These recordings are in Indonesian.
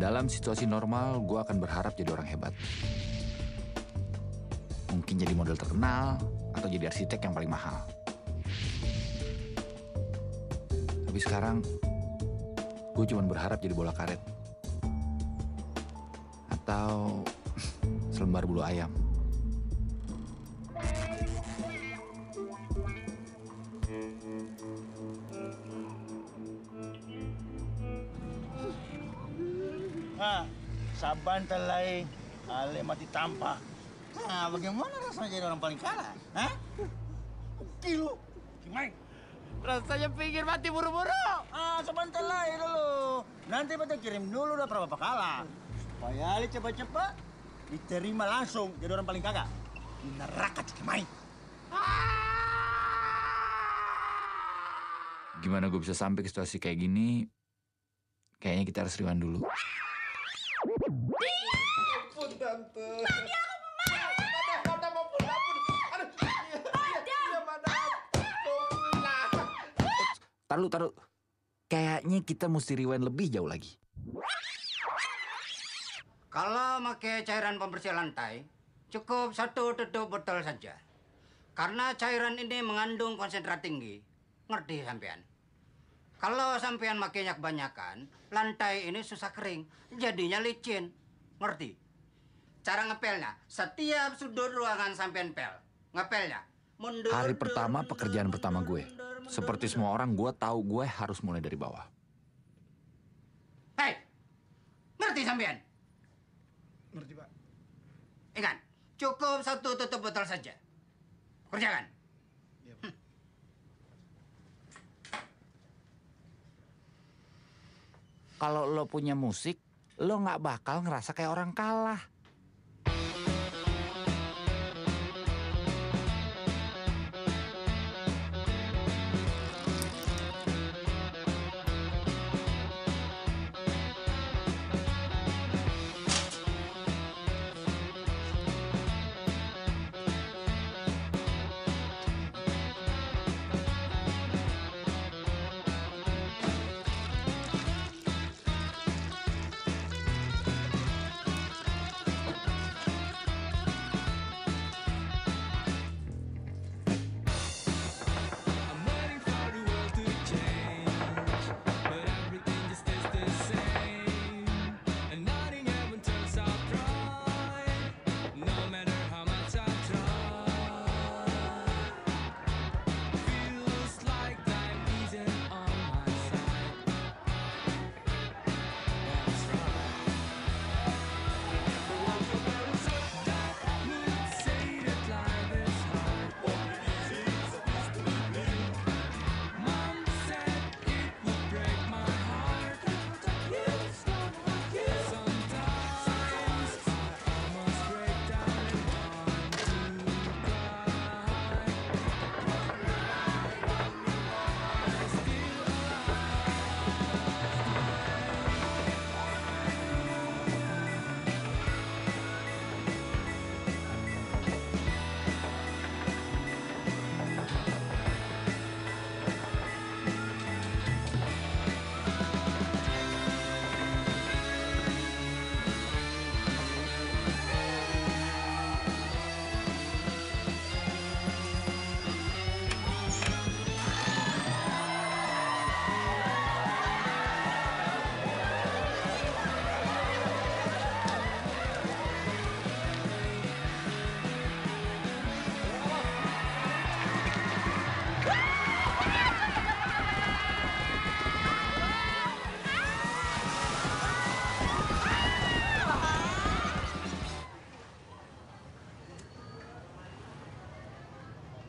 Dalam situasi normal, gue akan berharap jadi orang hebat. Mungkin jadi model terkenal, atau jadi arsitek yang paling mahal. Tapi sekarang, gue cuma berharap jadi bola karet. Atau selembar bulu ayam. Saban telai, ale mati tampak. Bagaimana rasanya jadi orang paling kalah? Kilo, gimana? Rasanya pingin mati buru-buru. Saban telai dulu. Nanti beta kirim dulu udah berapa kalah. Supaya ale cepat-cepat diterima langsung jadi orang paling kagak. Di neraka Cikemai. Gimana gue bisa sampai ke situasi kayak gini? Kayaknya kita harus rewind dulu. Ampun, Tante. Tadi aku Madam mau pulang. Aduh, iya, Madam. Mau pulang. Taruh. Kayaknya kita mesti rewind lebih jauh lagi. Kalau pakai cairan pembersih lantai, cukup 1 tutup botol saja. Karena cairan ini mengandung konsentrat tinggi. Ngerti sampean? Kalau sampean makainya kebanyakan, lantai ini susah kering, jadinya licin. Ngerti? Cara ngepelnya, setiap sudut ruangan sampean pel. Ngepelnya, mundur. Hari pertama pekerjaan pertama gue. Seperti semua orang, gue tahu gue harus mulai dari bawah. Hei, ngerti sampean? Ngerti, Pak. Ingat, cukup 1 tutup botol saja. Kerjakan. Iya, Pak. Kalau lo punya musik, lo nggak bakal ngerasa kayak orang kalah.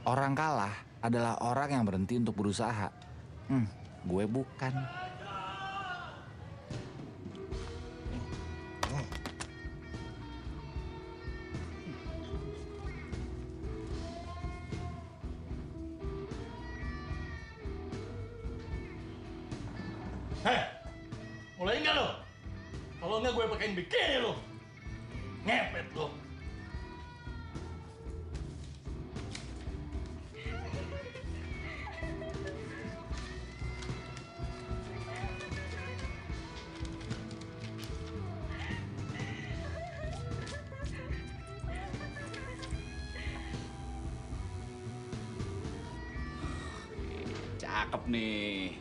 Orang kalah adalah orang yang berhenti untuk berusaha. Gue bukan. Mulai enggak lo? Kalau enggak gue pakein bikini lo. Ngepet lo. Cakep nih.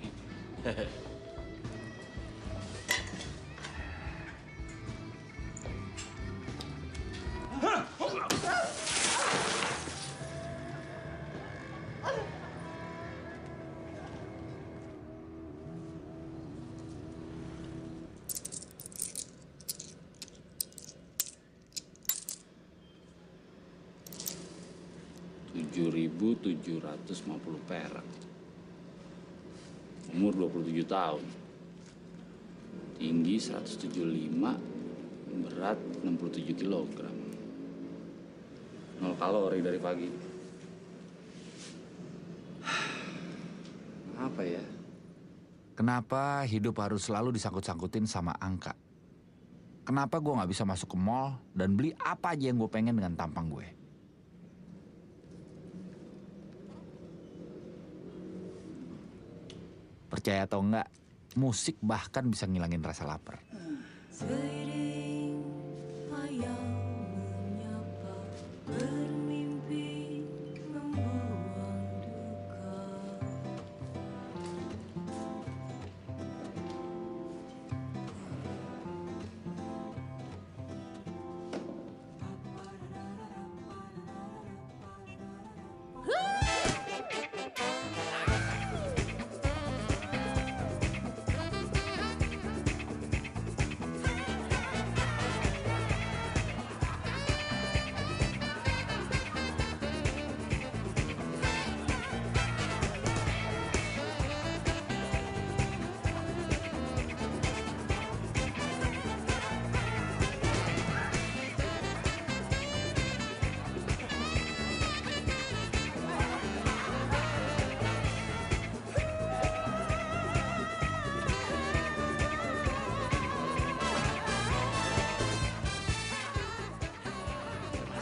Rp7.750 perak. Umur 27 tahun. Tinggi 175, berat 67 kilogram. 0 kalori dari pagi. Apa ya? Kenapa hidup harus selalu disangkut-sangkutin sama angka? Kenapa gue nggak bisa masuk ke mall dan beli apa aja yang gue pengen dengan tampang gue? Percaya atau enggak, musik bahkan bisa ngilangin rasa lapar. Seiring ayam menyapa, bermimpi membuang duka.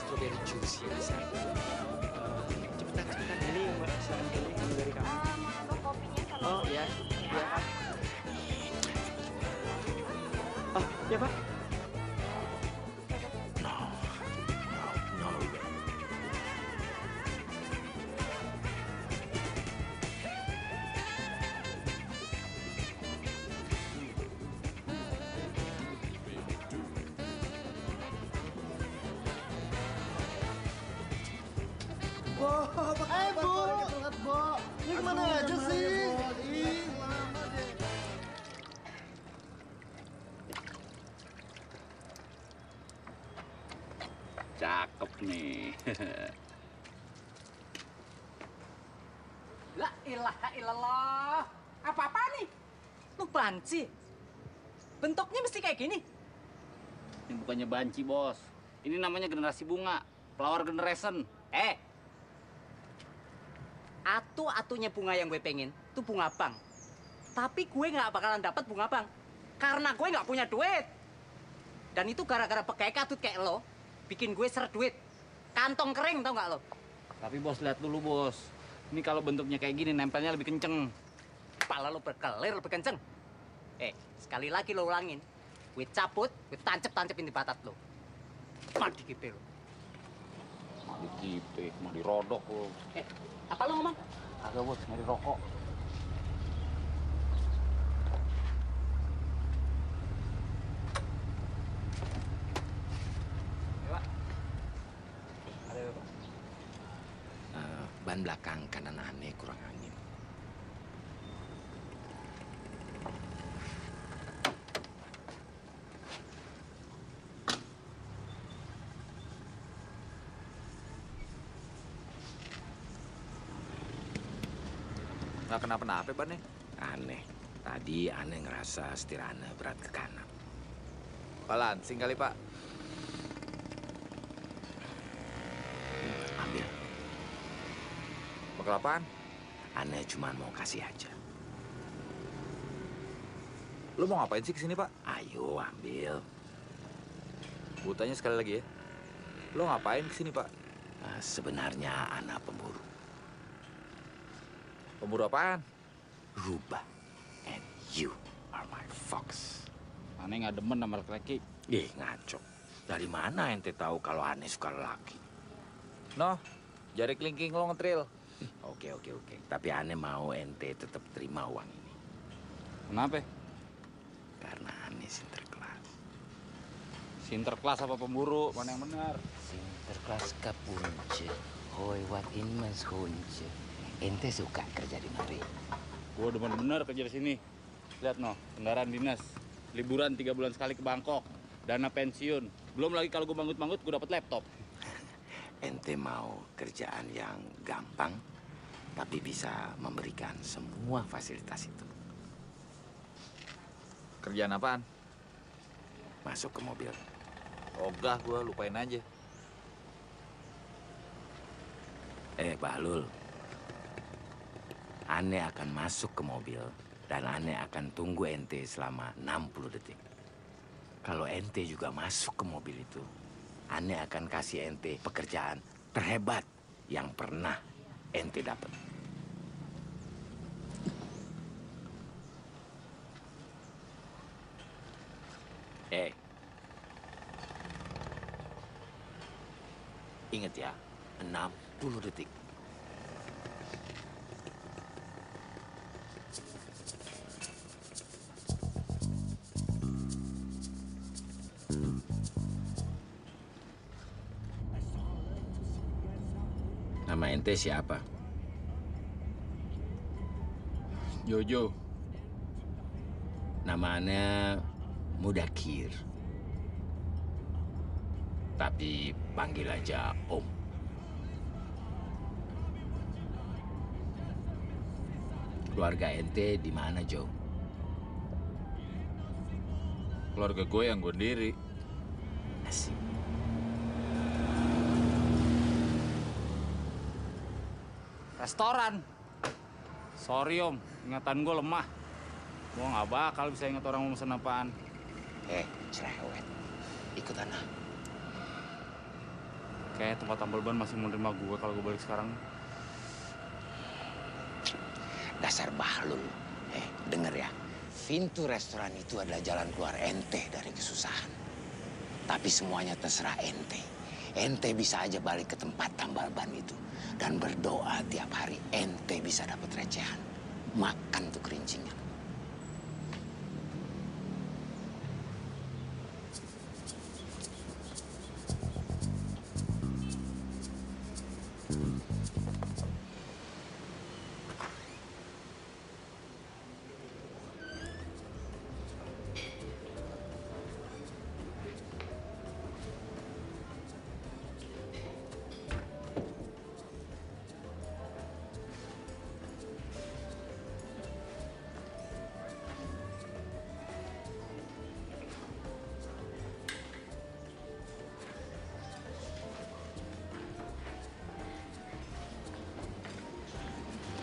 Strawberry juice ya bisa. Cepetan ini mbak silakan pilih dari kami. Mangga kopinya kalau Oh ya, ya. Oh ya pak. Ini kemana aja sih? Ih, lama deh. Cakep nih. La ilaha illallah. Apa-apa nih? Lu banci. Bentuknya mesti kayak gini. Ini bukannya banci, Bos. Ini namanya generasi bunga. Flower generation. Atu-atunya bunga yang gue pengen tuh bunga bang. Tapi gue nggak bakalan dapat bunga bang. Karena gue nggak punya duit. Dan itu gara-gara pakai katut kayak lo, bikin gue seret duit. Kantong kering tau nggak lo? Tapi Bos, lihat dulu, Bos. Ini kalau bentuknya kayak gini, nempelnya lebih kenceng. Kepala lo berkelir lebih kenceng. Sekali lagi lo ulangin. Gue cabut, gue tancep-tancepin di batat lo. Mati kipe lo. Madi kipe, madi rodok lo. Apa lo ngomong? Agak, Bos, nyari rokok. Ban belakang kanan aneh kurang angin. Nggak kenapa-napa, Ban, nih. Aneh. Tadi aneh ngerasa setir aneh berat ke kanan. Balancing kali, Pak. Ambil. Bakal apaan? Aneh cuma mau kasih aja. Lu mau ngapain sih kesini, Pak? Ayo ambil. Butanya sekali lagi ya. Lu ngapain kesini, Pak? Sebenarnya anak pemburu. Pemburu apaan? Rubah. And you are my fox. Aneh nggak demen sama laki-laki. Ngaco. Dari mana ente tahu kalau aneh suka lelaki? Noh, jari kelingking lo ngetril. Oke. Tapi aneh mau ente tetap terima uang ini. Kenapa? Karena aneh sinterklas. Sinterklas apa pemburu? Mana yang benar? Sinterklas kapunce. Hoi wat in mas hunce. Ente suka kerja di mari? Gue demen bener kerja di sini. Lihat no, kendaraan dinas. Liburan 3 bulan sekali ke Bangkok. Dana pensiun. Belum lagi kalau gue manggut-manggut, gue dapat laptop. Ente mau kerjaan yang gampang, tapi bisa memberikan semua fasilitas itu. Kerjaan apaan? Masuk ke mobil. Ogah gue, lupain aja. Bahlul. Ane akan masuk ke mobil dan Ane akan tunggu ente selama 60 detik. Kalau ente juga masuk ke mobil itu, Ane akan kasih ente pekerjaan terhebat yang pernah ente dapat. Ingat ya, 60 detik. Nama ente siapa? Jojo. Namanya Mudakir. Tapi panggil aja Om. Keluarga ente di mana, Jo? Keluarga gue yang gue sendiri. Asik. Restoran. Sorry om, ingatan gue lemah. Gue nggak bakal bisa ingat orang mau mesen apaan. Cerewet. Ikut anak. Kayak tempat tambal ban masih menerima gue kalau gue balik sekarang. Dasar Bahlul. Denger ya. Pintu restoran itu adalah jalan keluar ente dari kesusahan. Tapi semuanya terserah ente. Ente bisa aja balik ke tempat tambal ban itu. Dan berdoa tiap hari ente bisa dapat recehan. Makan tuh kerincingan.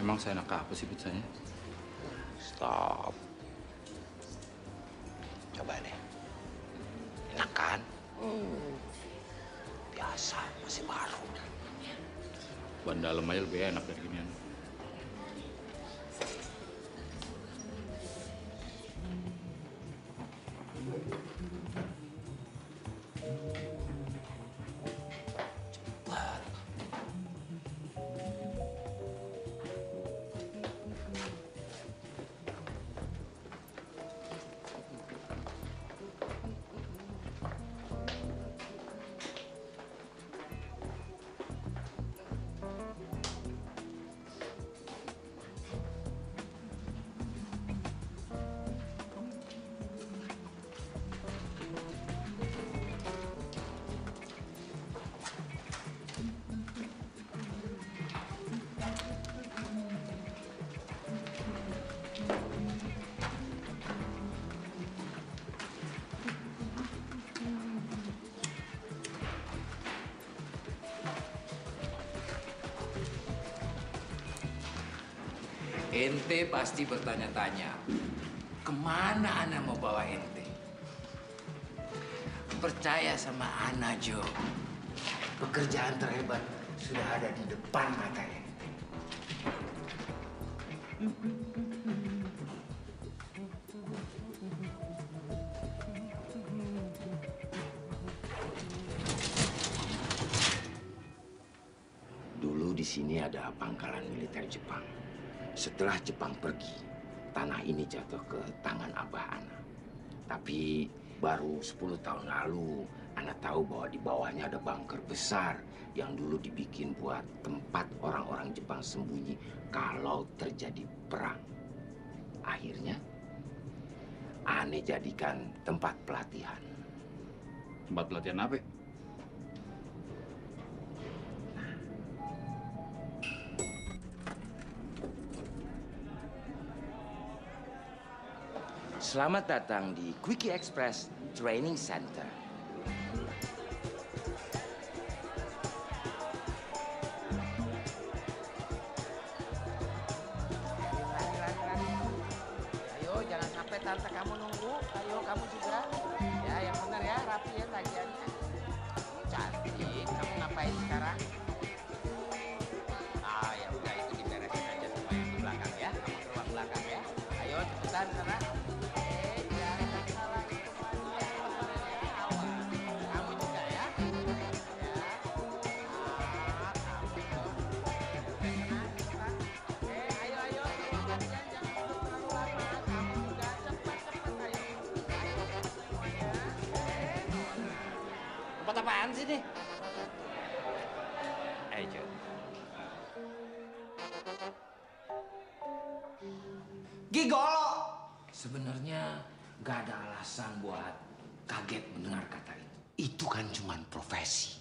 Emang saya enak apa sih pizzanya? Stop. Coba deh. Enak kan? Biasa, masih baru. Ban dalam aja lebih enak dari ginian. Ente pasti bertanya-tanya, kemana Ana mau bawa ente? Percaya sama Ana, Jo. Pekerjaan terhebat sudah ada di depan mata ente. Dulu di sini adalah pangkalan militer Jepang. Setelah Jepang pergi, tanah ini jatuh ke tangan Abah Ana. Tapi baru 10 tahun lalu, Ana tahu bahwa di bawahnya ada bunker besar yang dulu dibikin buat tempat orang-orang Jepang sembunyi kalau terjadi perang. Akhirnya, Ane jadikan tempat pelatihan. Tempat pelatihan apa? Selamat datang di Quickie Express Training Center. Ayo, jangan sampai tante kamu nunggu. Ayo, kamu juga. Ya, yang benar ya, rapi ya tagihannya. Cantik, kamu ngapain sekarang? Ah, ya udah itu diberesin aja semua yang di belakang ya. Kamu ke ruang belakang ya. Ayo, cepetan sana. Jangan salah semuanya. Awas. Kamu juga ya. Ya. Kamu tuh. Tenang, cepetan. Ayo, ayo. Kalau latihan jangan terlalu lama. Kamu juga cepat-cepat ayo. Ayo, semuanya. Tempat apaan sih nih? Ayo. Gigolo! Sebenarnya gak ada alasan buat kaget mendengar kata itu. Itu kan cuma profesi.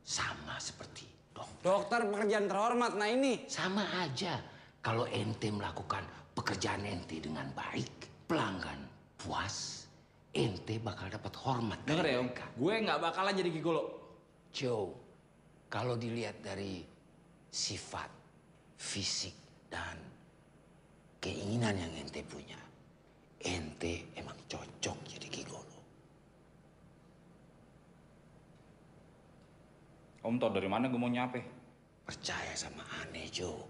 Sama seperti dokter. Dokter pekerjaan terhormat, nah ini. Sama aja. Kalau ente melakukan pekerjaan ente dengan baik, pelanggan puas, ente bakal dapat hormat. Dengar dari ya, Om. mereka. Gue nggak bakalan jadi gigolo. Joe, kalau dilihat dari sifat, fisik, dan keinginan yang ente punya, ente emang cocok jadi gigolo. Om tau dari mana gue mau nyape? Percaya sama aneh, Joe.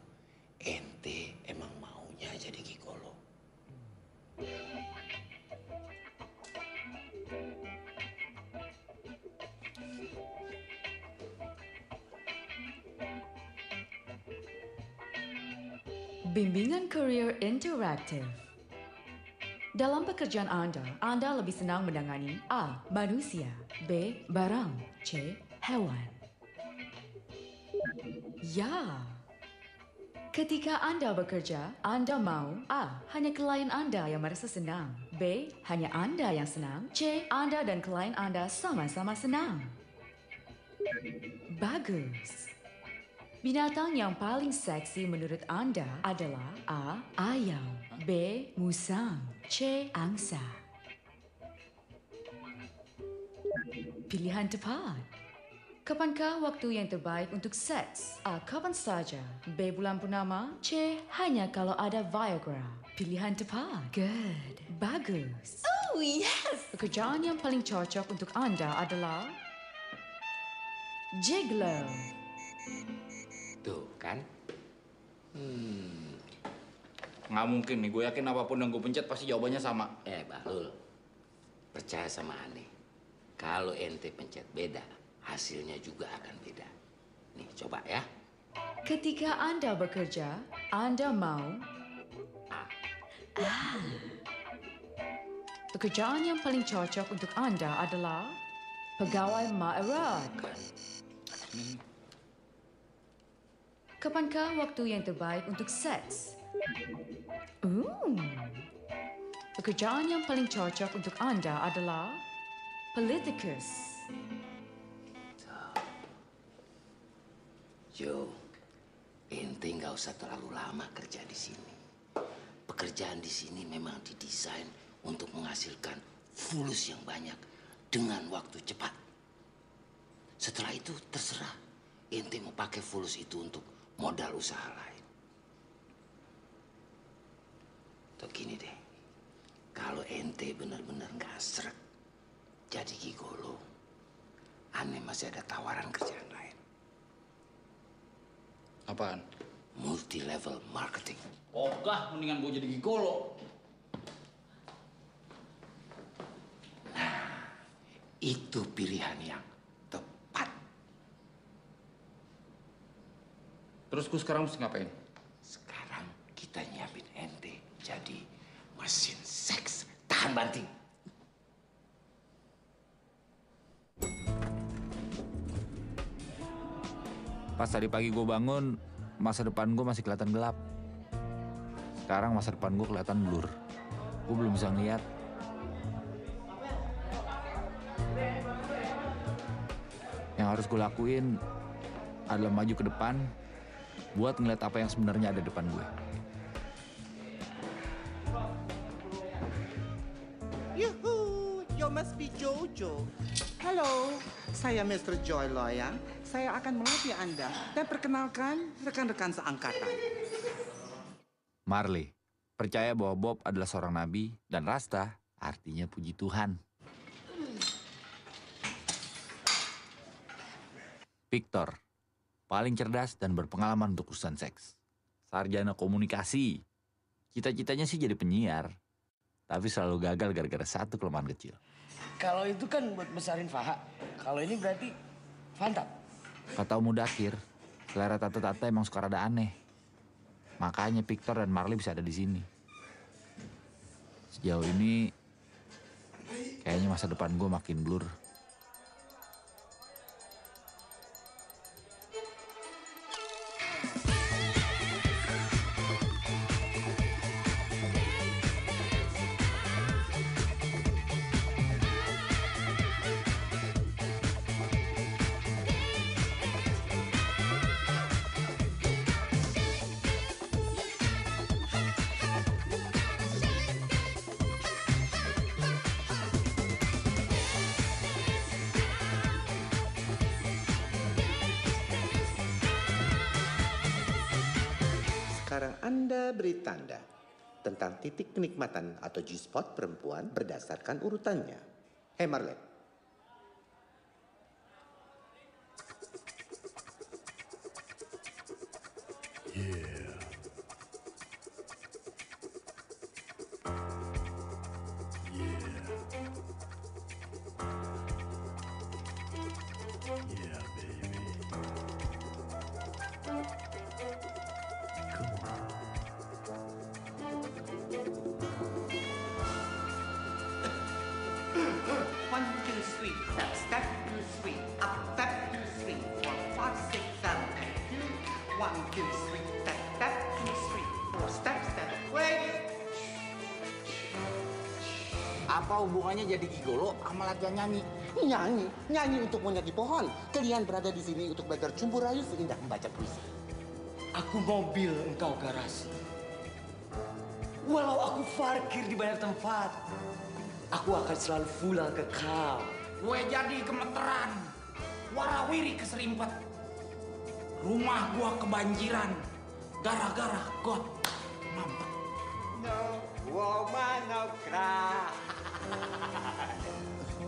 Ente emang maunya jadi gigolo. Bimbingan Career Interaktif. Dalam pekerjaan Anda lebih senang menangani A. Manusia, B. Barang, C. Hewan. Ya. Ketika Anda bekerja, Anda mau A. Hanya klien Anda yang merasa senang, B. Hanya Anda yang senang, C. Anda dan klien Anda sama-sama senang. Bagus. Binatang yang paling seksi menurut Anda adalah A. Ayam, B. Musang, C. Angsa. Pilihan tepat. Kapankah waktu yang terbaik untuk seks? A. Kapan saja, B. Bulan purnama, C. Hanya kalau ada Viagra. Pilihan tepat. Good. Bagus. Oh, yes! Pekerjaan yang paling cocok untuk Anda adalah Gigolo. Tuh kan? Nggak mungkin nih, gue yakin apapun yang gue pencet pasti jawabannya sama. Bahlul, percaya sama aneh. Kalau ente pencet beda, hasilnya juga akan beda. Nih, coba ya. Ketika Anda bekerja, Anda mau Pekerjaan yang paling cocok untuk Anda adalah pegawai Ma'erat. Kapankah waktu yang terbaik untuk seks? Pekerjaan yang paling cocok untuk Anda adalah politikus. Joe, ente nggak usah terlalu lama kerja di sini. Pekerjaan di sini memang didesain untuk menghasilkan fulus yang banyak dengan waktu cepat. Setelah itu terserah ente mau pakai fulus itu untuk modal usaha lain. Atau gini deh, kalau ente benar-benar nggak srek jadi gigolo, aneh masih ada tawaran kerjaan lain. Apaan? Multi-level marketing. Ogah, mendingan gue jadi gigolo. Itu pilihan yang tepat. Terus gue sekarang mesti ngapain? Sekarang kita nyiapin ente jadi mesin seks tahan banting. Pas tadi pagi gue bangun, masa depan gue masih kelihatan gelap. Sekarang masa depan gue kelihatan blur. Gue belum bisa ngeliat. Yang harus gue lakuin adalah maju ke depan buat ngeliat apa yang sebenarnya ada di depan gue. Yuhu, you must be Jojo. Halo, saya Mr. Joy Loyang. Saya akan melatih Anda dan perkenalkan rekan-rekan seangkatan. Marley, percaya bahwa Bob adalah seorang nabi dan Rasta artinya puji Tuhan. Victor, paling cerdas dan berpengalaman untuk urusan seks. Sarjana komunikasi. Cita-citanya sih jadi penyiar, tapi selalu gagal gara-gara satu kelemahan kecil. Kalau itu kan buat besarin Faha. Kalau ini berarti Fantap. Kata Om Mudakir, selera tata-tata emang suka rada aneh. Makanya Victor dan Marley bisa ada di sini. Sejauh ini, kayaknya masa depan gue makin blur. Sekarang Anda beri tanda tentang titik kenikmatan atau G-spot perempuan berdasarkan urutannya. Hei Marley. One, two, three, step, two, three, up, step, two, three, 4, 5, 6, 7, 8, 2, 1, 2, 3, step, 2, 3, 4, step, wait. Apa hubungannya jadi gigolo sama latihan nyanyi? Nyanyi untuk monyet di pohon. Kalian berada di sini untuk belajar cumbu rayu seindah membaca puisi. Aku mobil, engkau garasi. Walau aku parkir di banyak tempat, aku akan selalu pulang ke kau. Gue jadi gemeteran, warawiri keserimpet. Rumah gua kebanjiran, gara-gara got mampet. No woman, no cry. 1,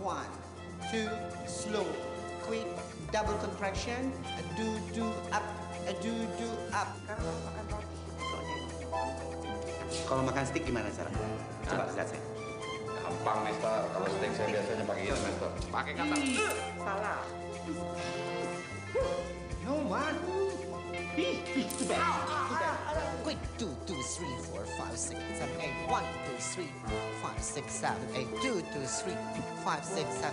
2, slow, quick, double contraction, do up, do up. Kalau makan steak gimana cara? Coba lihat saya. Gampang, Mister. Kalau steak saya biasanya pakai itu, Mister. Pakai kata. Salah. No man. Too bad. Quick, 2, 2, 3, 4, 5, 6, 7, 8. 1, 2, 3, 5, 6, 7, 8. 2, 2, 3, 5, 6, 7.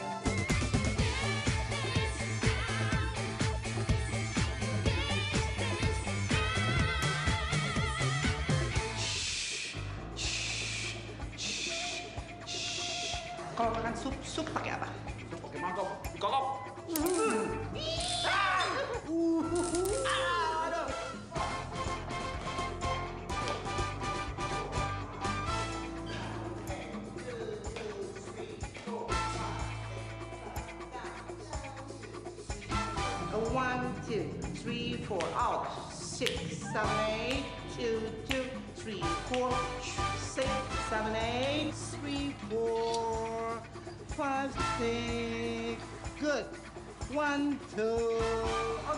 Kalau makan sup pakai apa? Sup pakai mangkok, dikokok. One, 2, 3, 4, out. 6, 7, 8. 2, 2, 3, 4, 6, 7, 8. 3, 4, 5, 6. Good. 1, 2.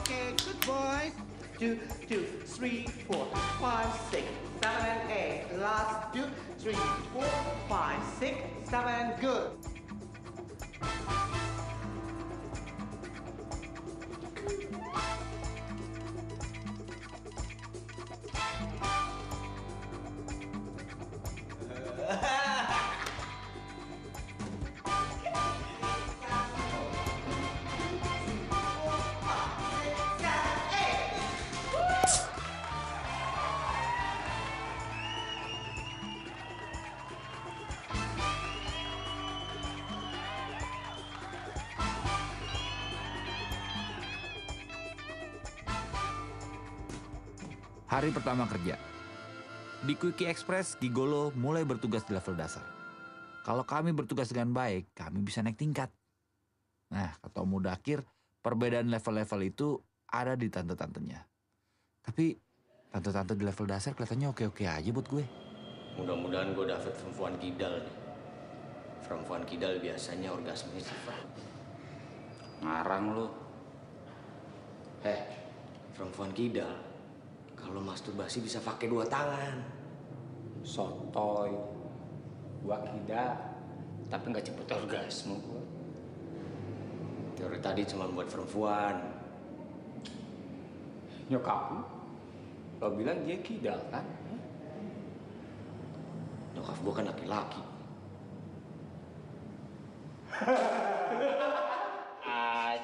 Okay, good boy. 2, 2, 3, 4, 5, 6, 7, and 8. Last 2, 3, 4, 5, 6, 7. Good. Hari pertama kerja. Di Quickie Express, Gigolo mulai bertugas di level dasar. Kalau kami bertugas dengan baik, kami bisa naik tingkat. Nah, kata Om Mudakir, perbedaan level-level itu ada di tante-tantenya. Tapi tante-tante di level dasar kelihatannya oke-oke aja buat gue. Mudah-mudahan gue dapet perempuan kidal nih. Perempuan kidal biasanya orgasmenya cepat. Ngarang lu. Perempuan kidal kalau masturbasi bisa pakai 2 tangan. Sotoy. Gua kida, tapi nggak cepet orgasme gua. Teori tadi cuma buat perempuan. Nyokap lu, lo bilang dia kidal kan? Nyokap gue kan laki-laki.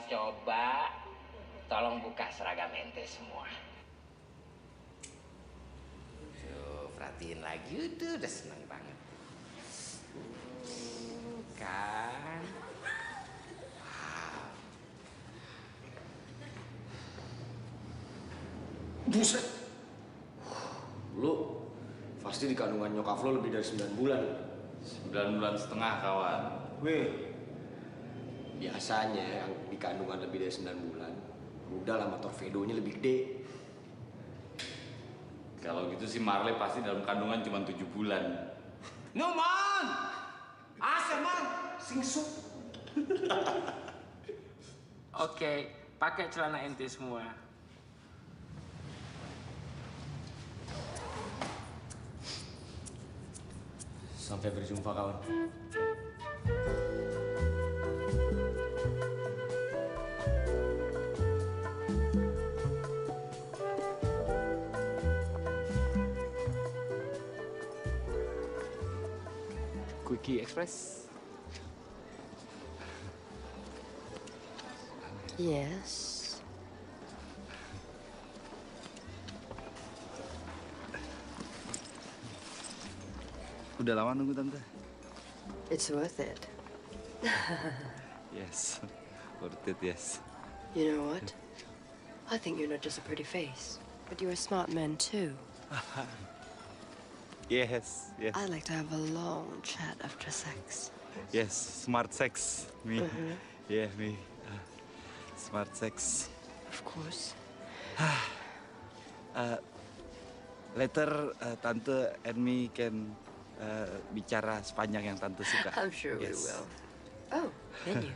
Coba tolong buka seragam ente semua. Tuh, perhatiin lagi, udah seneng banget. Kan? Wow. Buset. Lu pasti di kandungan nyokap lo lebih dari 9 bulan. 9 bulan setengah, kawan. Weh. Biasanya yang di kandungan lebih dari 9 bulan, rudal sama torpedonya lebih gede. Kalau gitu sih Marley pasti dalam kandungan cuma 7 bulan. No man, asa man, singsut. Oke, pakai celana ente semua. Sampai berjumpa kawan. Quickie Express. Yes. Udah lama nunggu tante. It's worth it. Yes, worth it, yes. You know what? I think you're not just a pretty face, but you're a smart man too. Yes, yes. I'd like to have a long chat after sex. Yes, smart sex. Me. Yeah, me. Smart sex. Of course. Later, Tante and me can bicara sepanjang yang Tante suka. I'm sure we Yes. will. Oh, menu.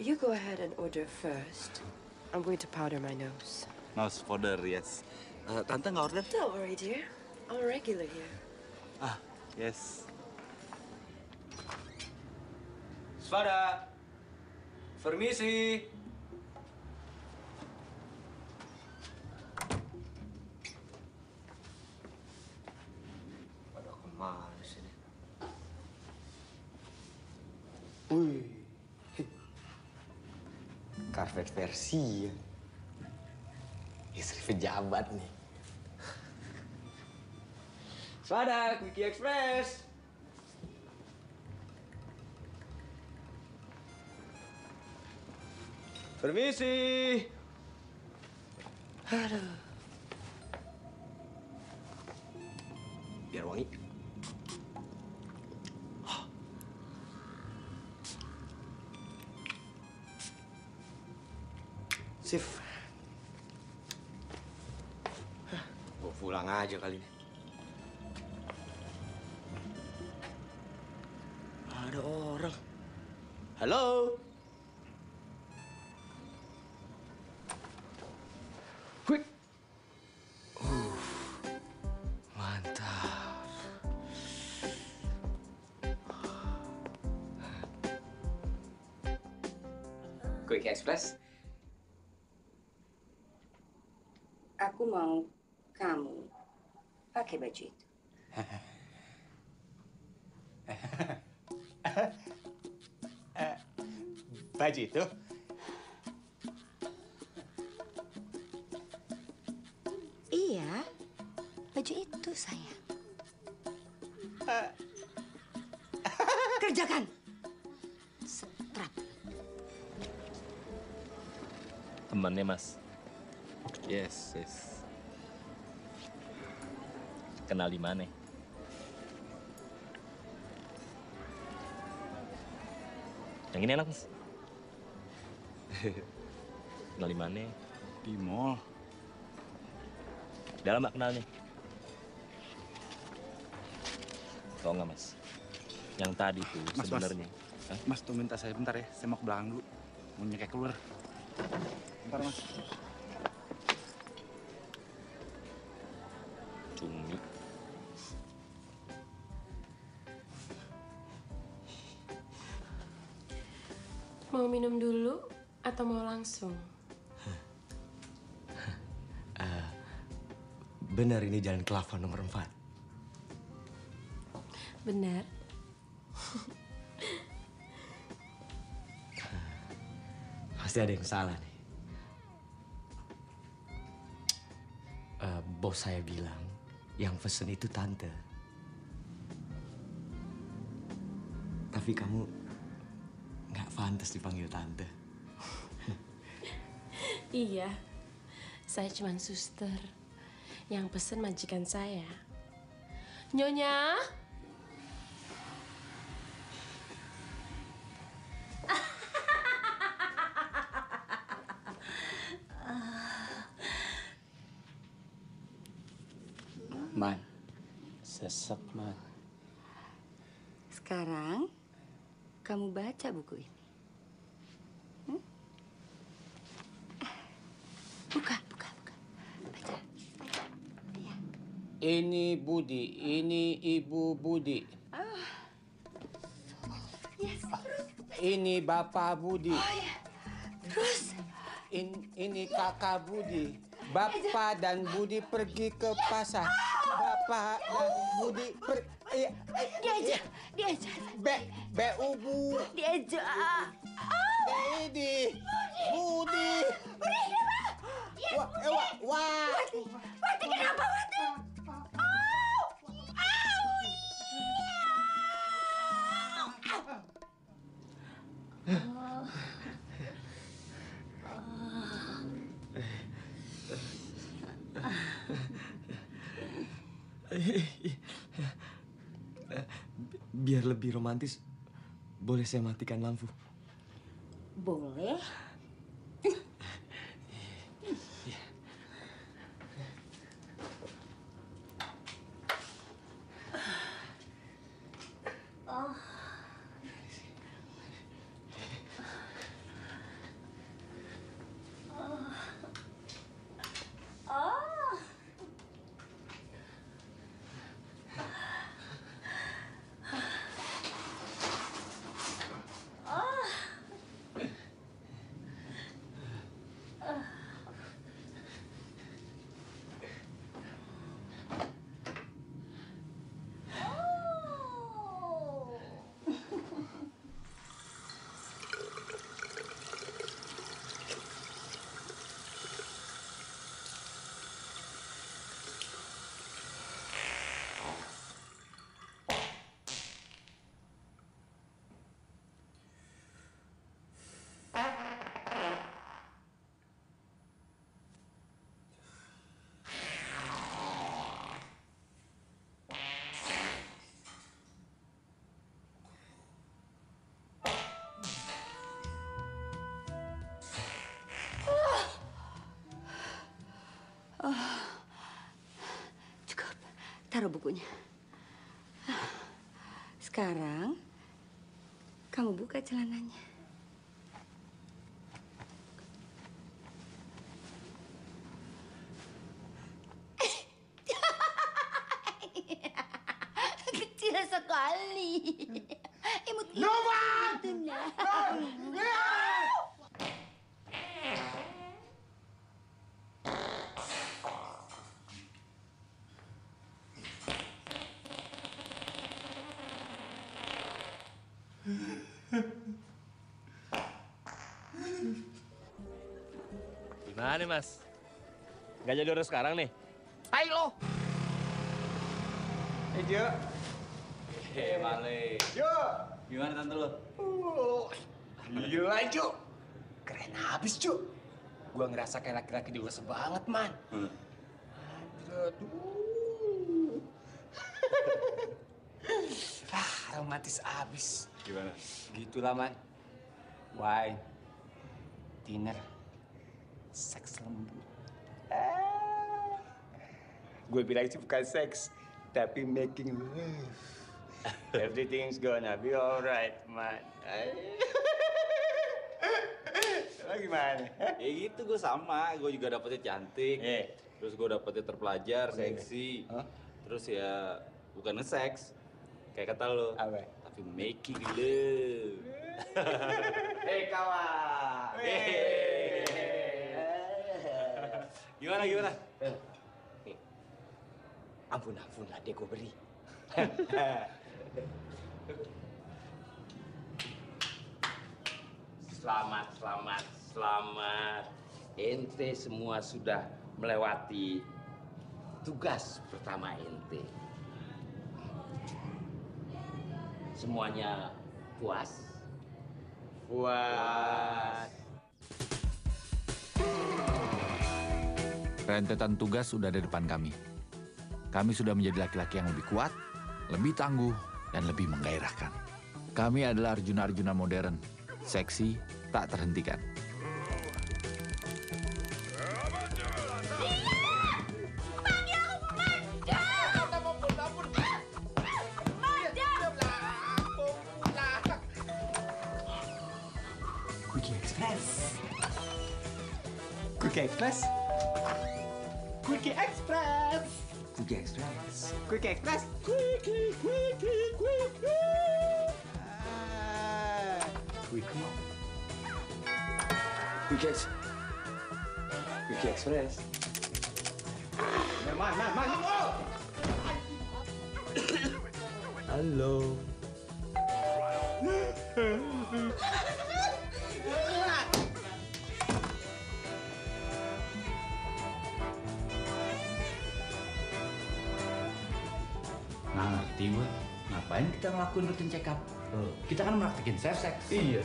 You go ahead and order first. I'm going to powder my nose. Nose powder, yes. Tante nggak order? Don't worry, dear. I'm a regular here. Yes. Svada, permisi. Pada kemana sih? Wih, karpet versi ya. Istri pejabat nih. Svada, Quickie Express. Permisi. Aduh. Biar wangi. Sif. Gue pulang aja kali ini. Ada orang. Halo. Quick. Mantap. Quickie Express. Aku mau kamu pakai baju itu. Baju itu? Iya, baju itu sayang. Kerjakan. Setrap. Temannya, Mas. Yes. Kenal di mana? Yang ini enak, Mas. Kenal di mana? Di mall. Dalam nggak kenalnya? Tahu nggak, Mas? Yang tadi tuh Mas, sebenarnya. Mas, tuh minta saya bentar ya. Saya mau ke belakang dulu. Mau nyekek keluar. Bentar, Mas. Cumi. Mau minum dulu atau mau langsung? Benar ini jalan Kelapa nomor 4. Benar. Pasti ada yang salah nih. Bos saya bilang yang pesen itu tante. Tapi kamu nggak pantas dipanggil tante. Iya, saya cuma suster. Yang pesen majikan saya. Nyonya? Man, sesek, Man. Sekarang kamu baca buku ini. Buka. Baca. Ya. Ini Budi, ini Ibu Budi. Yes. Ini Bapak Budi. Oh ya. Terus? Ini Kakak Budi. Bapak dan Budi pergi ke pasar. Bapak dan Budi Diajak. Ubu. Diajak. Budi. Wati, kenapa Wati? Biar lebih romantis, boleh saya matikan lampu? Boleh. Cukup. Taruh bukunya. Sekarang kamu buka celananya. Kecil sekali. Imut. Gimana, Mas? Nggak jadi urus sekarang nih? Tai lo. Jo. Male. Jo. Gimana tante lo? Gila, Jo. Keren habis, Jo. Gua ngerasa kayak laki-laki dewasa banget, Man. Aduh. Romantis abis. Gimana? Gitulah, Man. Wine, dinner, seks lembut. Gue bilang sih bukan seks, tapi making love. Everything's gonna be alright, Man. Lo gimana? Ya gitu gue sama, gue juga dapetnya cantik. Terus gue dapetnya terpelajar, seksi. Terus ya bukan nge-seks, kayak kata lo. Tapi making love. Hei kawan. Gimana? Ampun lah, dia gue beri. Selamat. Ente semua sudah melewati tugas pertama ente. Semuanya puas? Puas. Rentetan tugas sudah ada depan kami. Kami sudah menjadi laki-laki yang lebih kuat, lebih tangguh, dan lebih menggairahkan. Kami adalah Arjuna-Arjuna modern, seksi, tak terhentikan. Quickie Express. Quickie Express. Quickie Express. Quickie Express. Quickie Express. Quickie. Quickie. Quickie Express. Man. Halo. Nggak ngerti gue, ngapain kita ngelakuin rutin check up? Kita kan praktekin safe sex. Iya.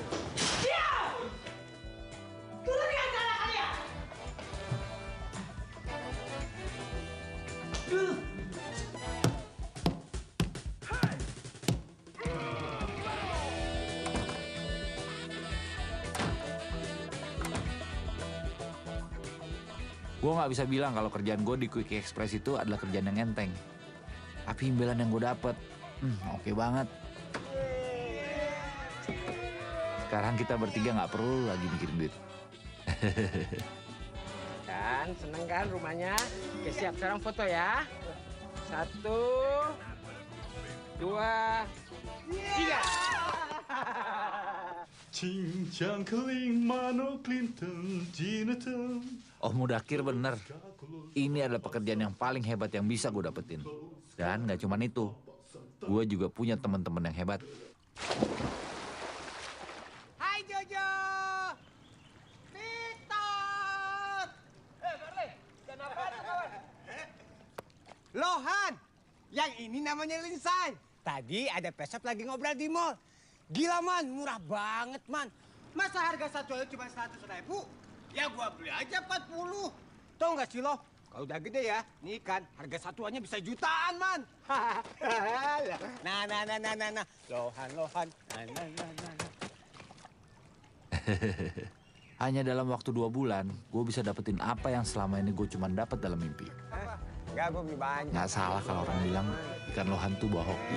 Gue nggak bisa bilang kalau kerjaan gue di Quickie Express itu adalah kerjaan yang enteng. Tapi imbalan yang gue dapet, oke banget. Sekarang kita bertiga nggak perlu lagi mikirin duit. Kan, seneng kan rumahnya? Oke, siap. Sekarang foto ya. 1, 2, 3. Oh Mudakir bener, ini adalah pekerjaan yang paling hebat yang bisa gue dapetin. Dan nggak cuman itu, gue juga punya teman-teman yang hebat. Hai Jojo. Victor. Barley, dan apa kawan? Lohan, yang ini namanya Linsai. Tadi ada pesep lagi ngobrol di mall. Gila man, murah banget man. Masa harga satu aja cuma 100.000? Ya gua beli aja 40. Tahu nggak sih lo? Kalau udah gede ya, nih kan harga satuannya bisa jutaan man. Nah. Lohan. Nah. Hanya dalam waktu 2 bulan, gue bisa dapetin apa yang selama ini gue cuma dapat dalam mimpi. Enggak, gua beli banyak. Nggak salah kalau orang bilang ikan lohan tuh bawa hoki.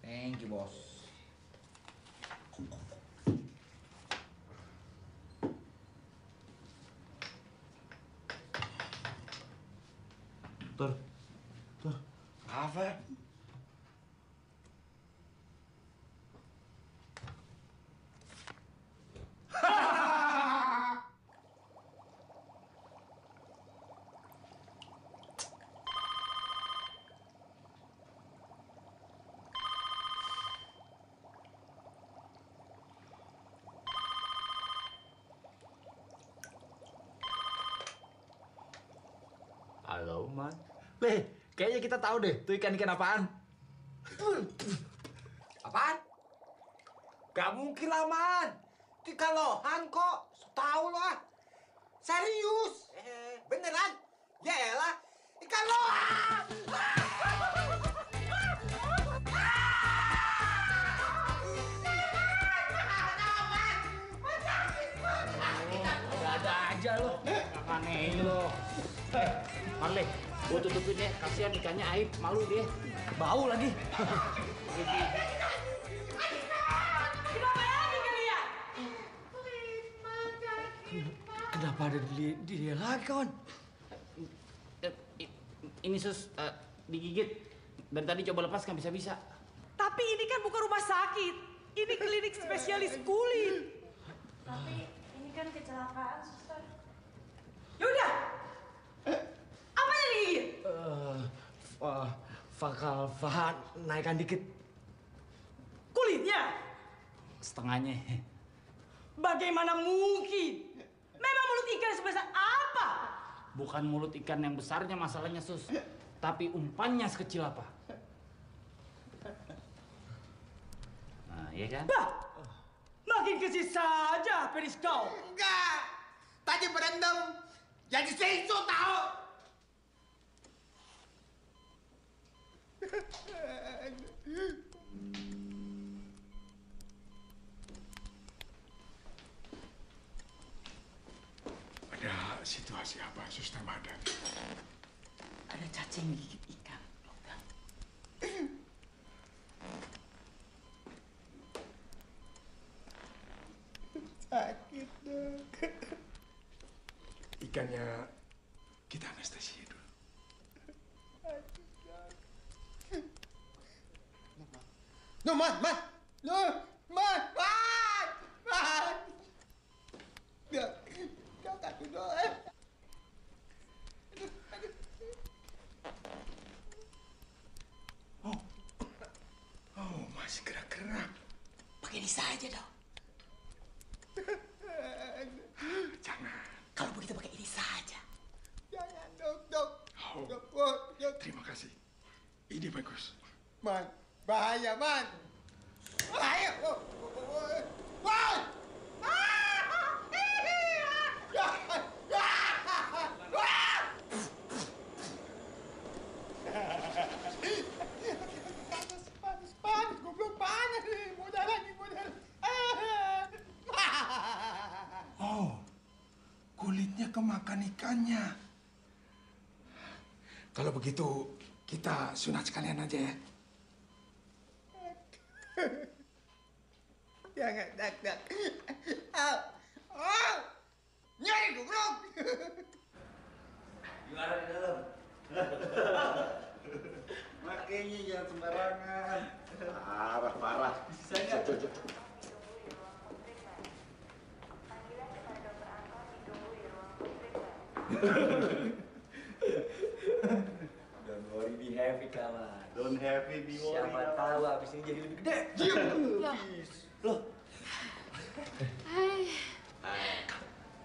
Thank you, bos. Tur. Apa? Halo, Man. Kayaknya kita tahu deh, tuh ikan-ikan apaan. Apaan? Gak mungkin lah, Man. Kekalohan kok. Tahu lah. Serius. Beneran? Yaelah. Kekalohan. Ada aja lo. Aneh lo. Marley, gua tutupin ya. Kasihan ikannya aib, malu dia. Bau lagi. Kenapa ada di dia lagi, kawan? Ini sus, digigit. Dan tadi coba lepas nggak bisa-bisa. Tapi ini kan bukan rumah sakit. Ini klinik spesialis kulit. Tapi ini kan kecelakaan, suster. Yaudah. Apa yang digigit? Fahan, naikkan dikit. Kulitnya? Setengahnya. Bagaimana mungkin? Memang mulut ikan sebesar apa? Bukan mulut ikan yang besarnya masalahnya, sus. Tapi umpannya sekecil apa? Nah, iya kan? Bah! Makin kecil saja penis kau. Enggak. Tadi berantem. Jadi sensu tahu. Ada situasi apa, Suster Madan? Ada cacing gigit ikan, dokter. Sakit, Dok. Ikannya kita anestesia dulu. No, Man. No, Man. Gak dulu. Oh, masih gerak-gerak. Pakai ini saja dong. Jangan. Kalau begitu pakai ini saja. Jangan, Dok. Oh, terima kasih. Ide bagus. Man, bahaya, Man. Bahaya. Panas, goblok panas nih. Modal lagi. Oh, kulitnya kemakan ikannya. Kalau begitu, kita sunat sekalian aja ya. Jangan, Dak. Nyari goblok. Gimana di dalam? Makanya jangan sembarangan. Parah. Bisa nggak? Don't worry, be happy, kawan. Don't happy, be worried. Siapa tahu abis ini jadi lebih gede. Ya. Loh, Hai.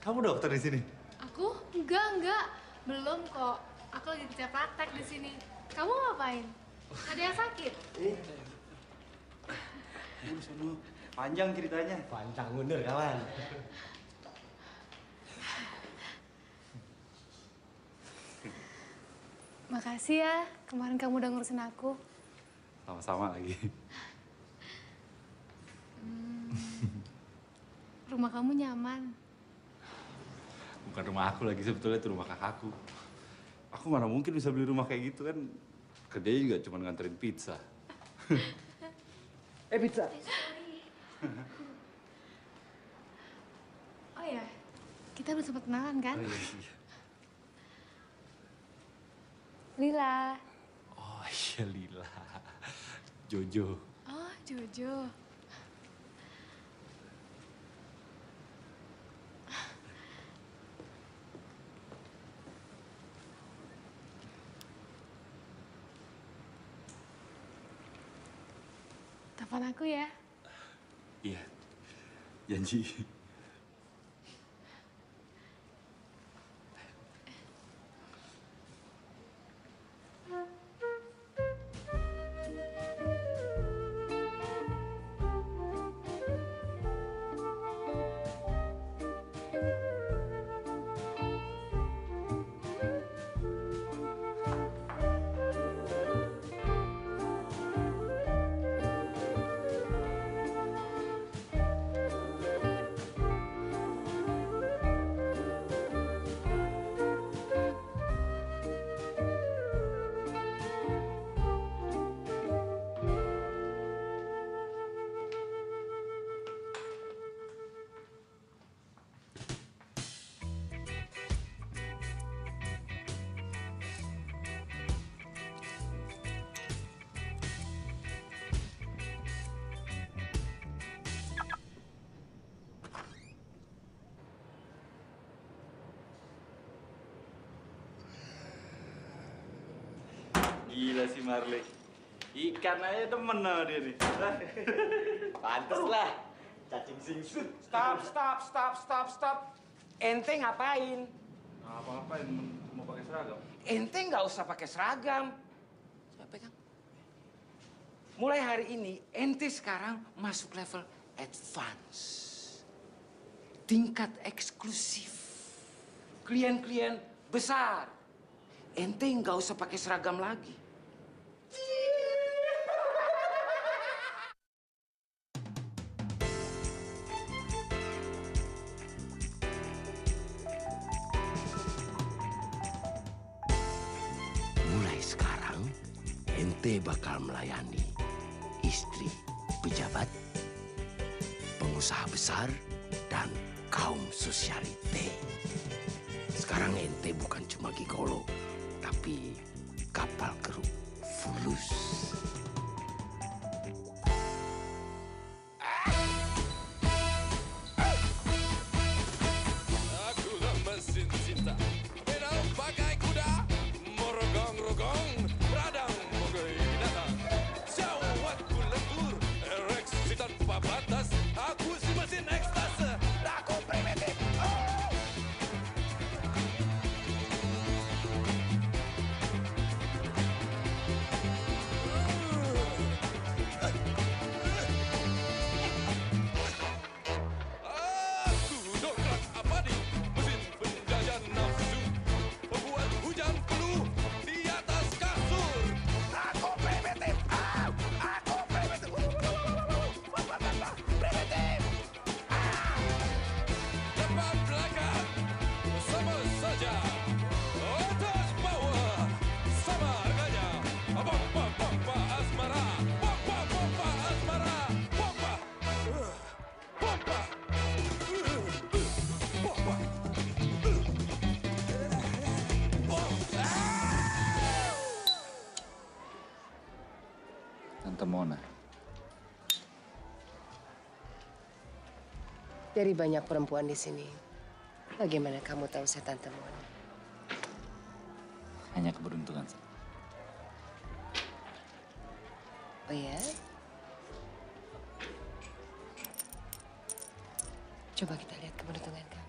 Kamu dokter di sini? Aku? Enggak. Belum kok. Aku lagi kerja praktek di sini. Kamu ngapain? Ada yang sakit? Panjang ceritanya. Pantang mundur, kawan. Makasih ya, kemarin kamu udah ngurusin aku. Sama-sama lagi. Rumah kamu nyaman. Bukan rumah aku lagi, sebetulnya itu rumah kakakku. Aku mana mungkin bisa beli rumah kayak gitu kan. Kerjanya juga cuma nganterin pizza. Pizza. Oh ya, kita belum sempat kenalan kan? Oh, iya. Lila. Oh iya, Lila. Jojo. Oh, Jojo. Telepon aku ya. Iya. Janji. Gila si Marley. Ikan aja demen sama dia nih. Pantes lah. Cacing singsu. Stop. Ente ngapain? Apa-apain mau pakai seragam? Ente nggak usah pakai seragam. Coba pegang. Mulai hari ini, ente sekarang masuk level advance. Tingkat eksklusif. Klien-klien besar. Ente nggak usah pakai seragam lagi. Mulai sekarang, ente bakal melayani istri pejabat, pengusaha besar, dan kaum sosialite. Sekarang ente bukan cuma gigolo, tapi kapal keruk fulus. Akulah mesin cinta, pedal bagai kuda, merogong-rogong, radang mogoi binatang. Syahwatku lentur, ereksi tanpa batas, aku si mesin ekstase, aku primitif. Aku dongkrak abadi, mesin penjajah nafsu, pembuat hujan peluh di atas kasur. Aku primitif, aku primitif, primitif. Depan belakang sama saja, atas bawah sama harganya. Pompa asmara, pompa asmara, pompa. Tante Mona. Dari banyak perempuan di sini, bagaimana kamu tahu saya Tante Mona? Hanya keberuntungan saja. Oh ya? Coba kita lihat keberuntungan kamu.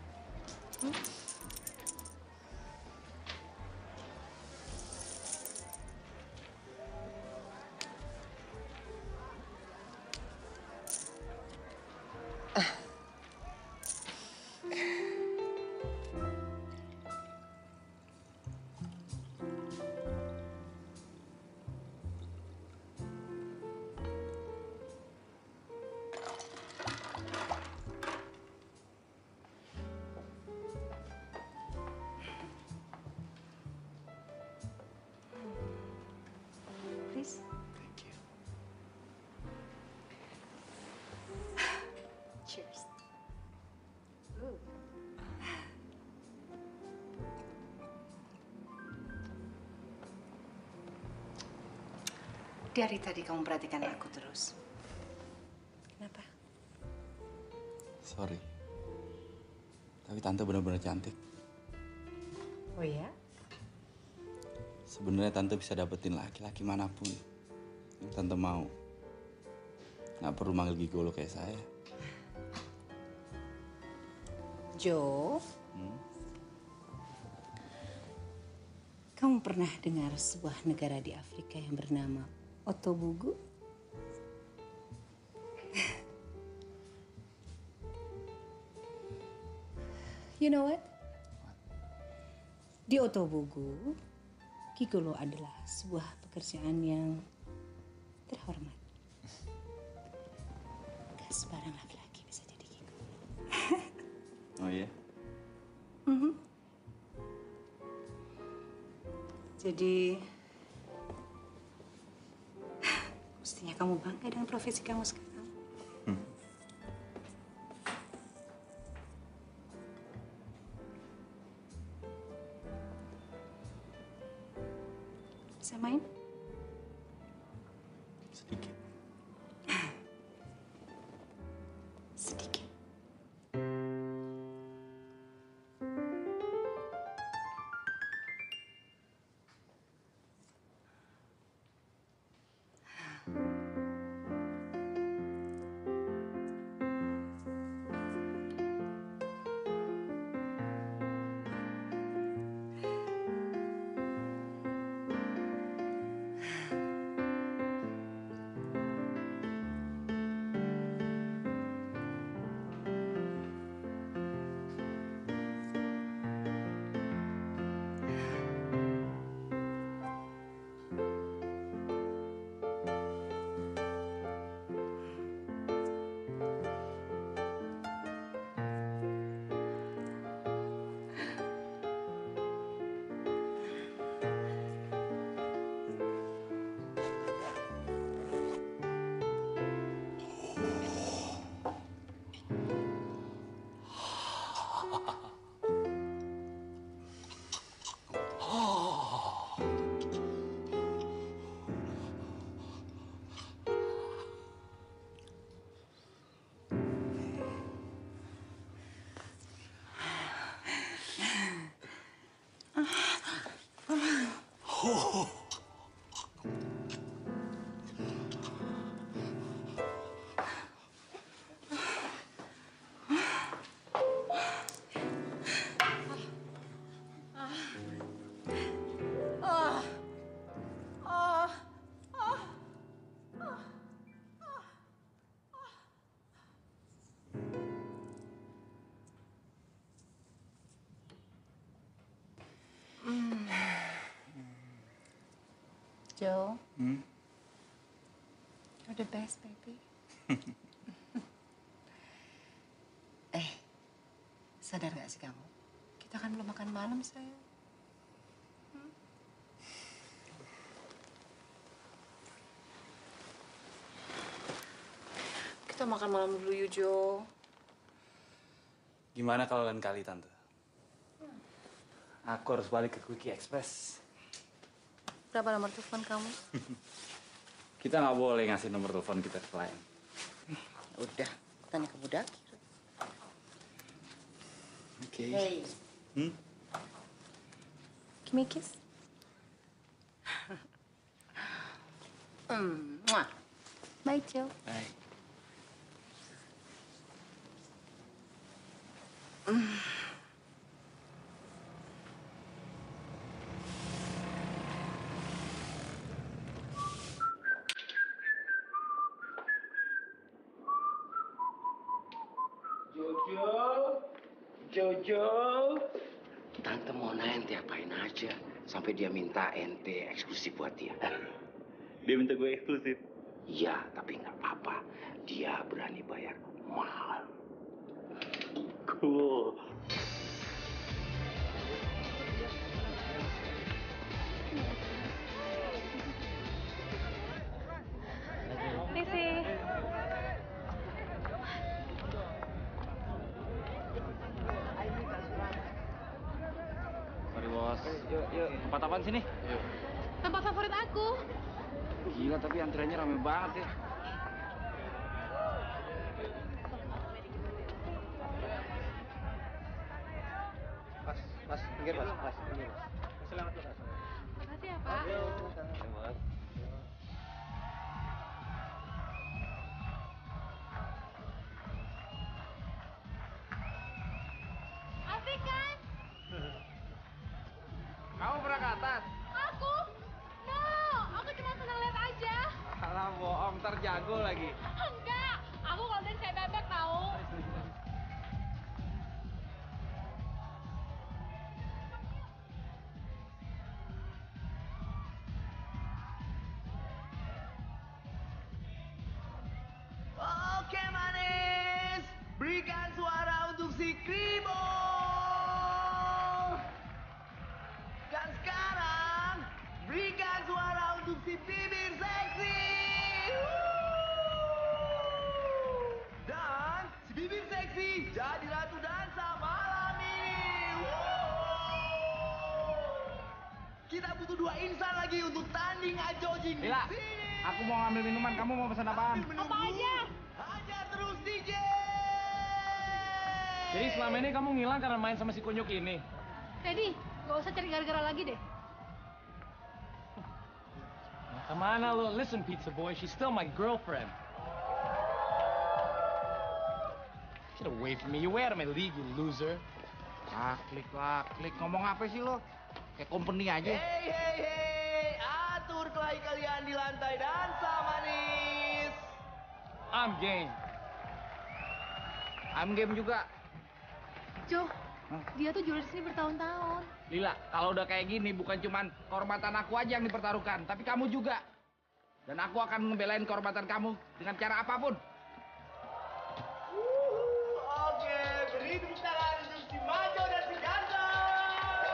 Please. Cheers. Ooh. Dari tadi kamu perhatikan aku terus. Kenapa? Sorry. Tapi tante benar-benar cantik. Oh ya? Sebenarnya tante bisa dapetin laki-laki manapun yang tante mau. Nggak perlu manggil gigolo kayak saya. Joe, kamu pernah dengar sebuah negara di Afrika yang bernama Otobugu? You know what? Di Otobugu, gigolo adalah sebuah pekerjaan yang terhormat. Gak sembarang laki-laki bisa jadi gigolo. Oh iya? Jadi, mestinya kamu bangga dengan profesi kamu sekarang. Bisa main? Sedikit. Sedikit. Joe, you're the best, baby. Sadar gak sih kamu? Kita kan belum makan malam, sayang. Kita makan malam dulu yuk, Jo. Gimana kalau lain kali, Tante? Aku harus balik ke Quickie Express. Berapa nomor telepon kamu? Kita nggak boleh ngasih nomor telepon kita ke klien. Udah, tanya ke budak. Oke. Hey. Give me a kiss. Mwah. Bye, Jo. Bye. Jojo. Tante Mona ente apain aja sampai dia minta ente eksklusif buat dia. Dia minta gue eksklusif? Iya, tapi nggak apa-apa. Dia berani bayar mahal. Cool. Permisi. Sorry bos. Yuk. Tempat apaan sini? Yuk. Tempat favorit aku. Gila, tapi antriannya rame banget ya. Mas, pinggir mas, pinggir mas. Selamat mas. Makasih ya, Pak. Mas. Asik kan? Kamu pernah ke atas? Aku? No, aku cuma senang lihat aja. Alah bohong, ntar jago lagi. Enggak, aku kalau dari kayak bebek tahu. Oke manis, berikan suara untuk si Krimo. Dan sekarang, berikan suara untuk si bibir seksi. Dan si bibir seksi jadi ratu dansa malam ini. Kita butuh 2 insan lagi untuk tanding ajojing di Lila, sini. aku mau ngambil minuman, kamu mau pesan apaan? Apa aja? Hajar terus DJ. Jadi selama ini kamu ngilang karena main sama si kunyuk ini? Teddy, gak usah cari gara-gara lagi deh. Kemana lo? Listen, pizza boy, she's still my girlfriend. Get away from me. You out of my league, you loser. Klik. Ngomong apa sih lo? Kayak company aja. Hey, atur kelahi kalian di lantai dansa manis. I'm game. I'm game juga. Jo, dia tuh juara di sini bertahun-tahun. Lila, kalau udah kayak gini bukan cuman kehormatan aku aja yang dipertaruhkan, tapi kamu juga. Dan aku akan ngebelain kehormatan kamu dengan cara apapun. Oke, beri tepuk tangan untuk si Majo dan si Ganteng.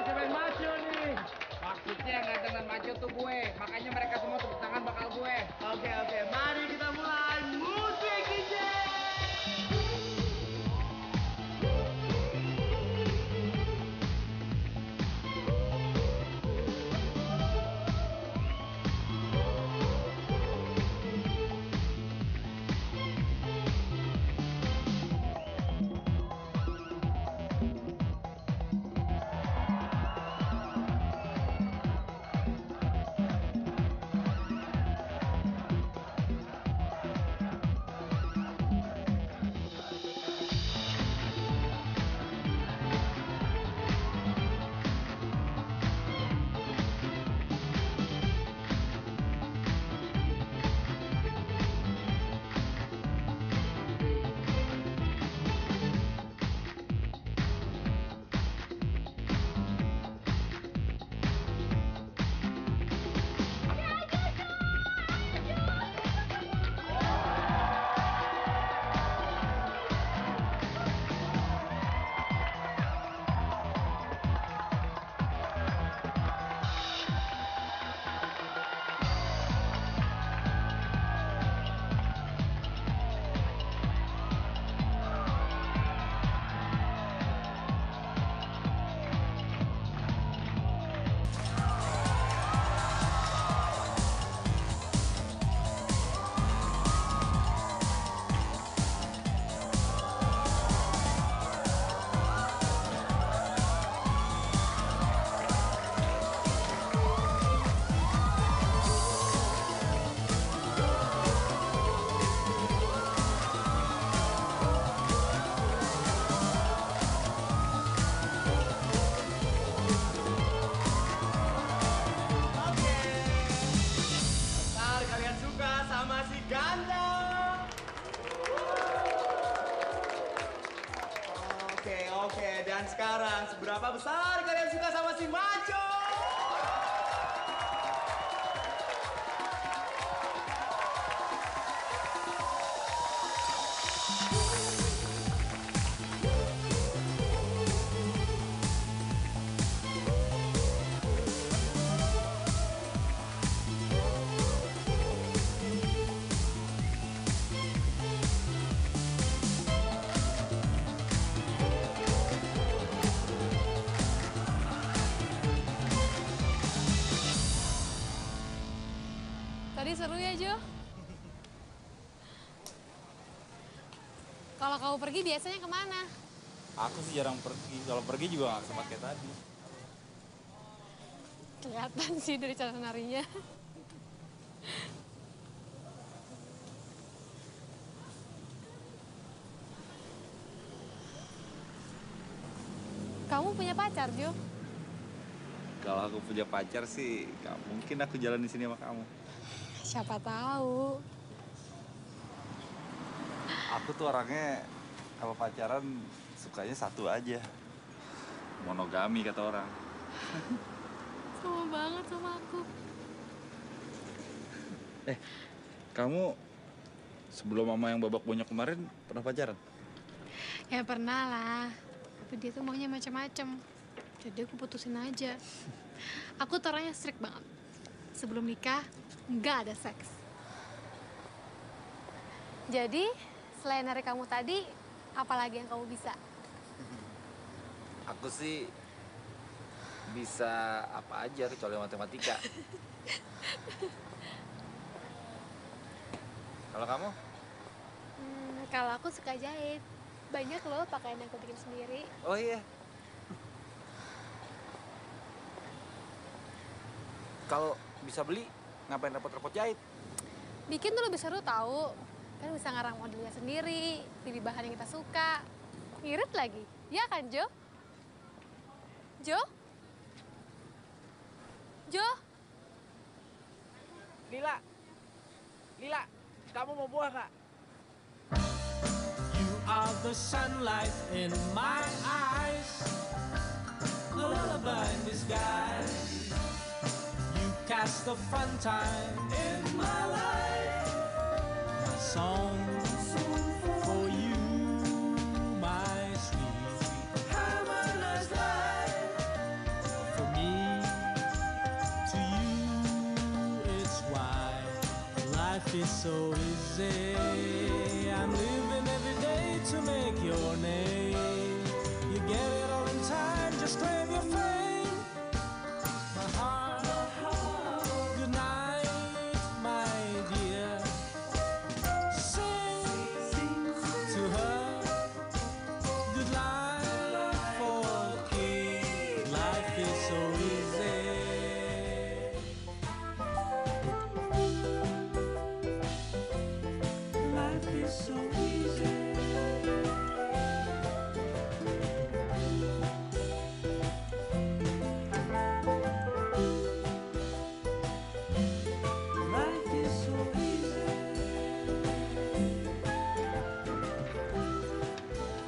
Siapa yang maco nih? Maksudnya yang ganteng dan maco tuh gue, makanya mereka semua tepuk tangan bakal gue. Oke, mari kita mulai musik DJ. seberapa besar kalian suka sama si Maco? Tadi seru ya, Jo? Kalau kamu pergi biasanya kemana? Aku sih jarang pergi. Kalau pergi juga nggak sempat kayak tadi. Kelihatan sih dari cara narinya. Kamu punya pacar, Jo? Kalau aku punya pacar sih, nggak mungkin aku jalan di sini sama kamu. Siapa tahu. Aku tuh orangnya kalau pacaran sukanya satu aja. Monogami kata orang. Sama banget sama aku. Kamu sebelum mama yang babak bonyok kemarin pernah pacaran? Ya pernah lah. Tapi dia tuh maunya macam-macam. Jadi aku putusin aja. Aku tuh orangnya strict banget. Sebelum nikah, nggak ada seks. Jadi, selain dari kamu tadi, apa lagi yang kamu bisa? Aku sih bisa apa aja kecuali matematika. Kalau kamu? Kalau aku suka jahit. Banyak loh pakaian yang aku bikin sendiri. Oh iya. Kalau bisa beli, ngapain repot-repot jahit? Bikin tuh lebih seru tahu. Kan bisa ngarang modelnya sendiri, pilih bahan yang kita suka. Ngirit lagi. Ya kan, Jo? Jo? Jo? Lila, Lila, kamu mau buah nggak? You are the sunlight in my eyes, a lullaby in disguise. You cast the fun time in my life, my song for you, my sweet, harmonious life. For me, to you, it's why life is so easy. I'm living every day to make your name. You get it all in time, just claim your fame. My heart, good night, my dear. Sing to her, good night for King. Life is so easy. Life is so easy. Life is so easy.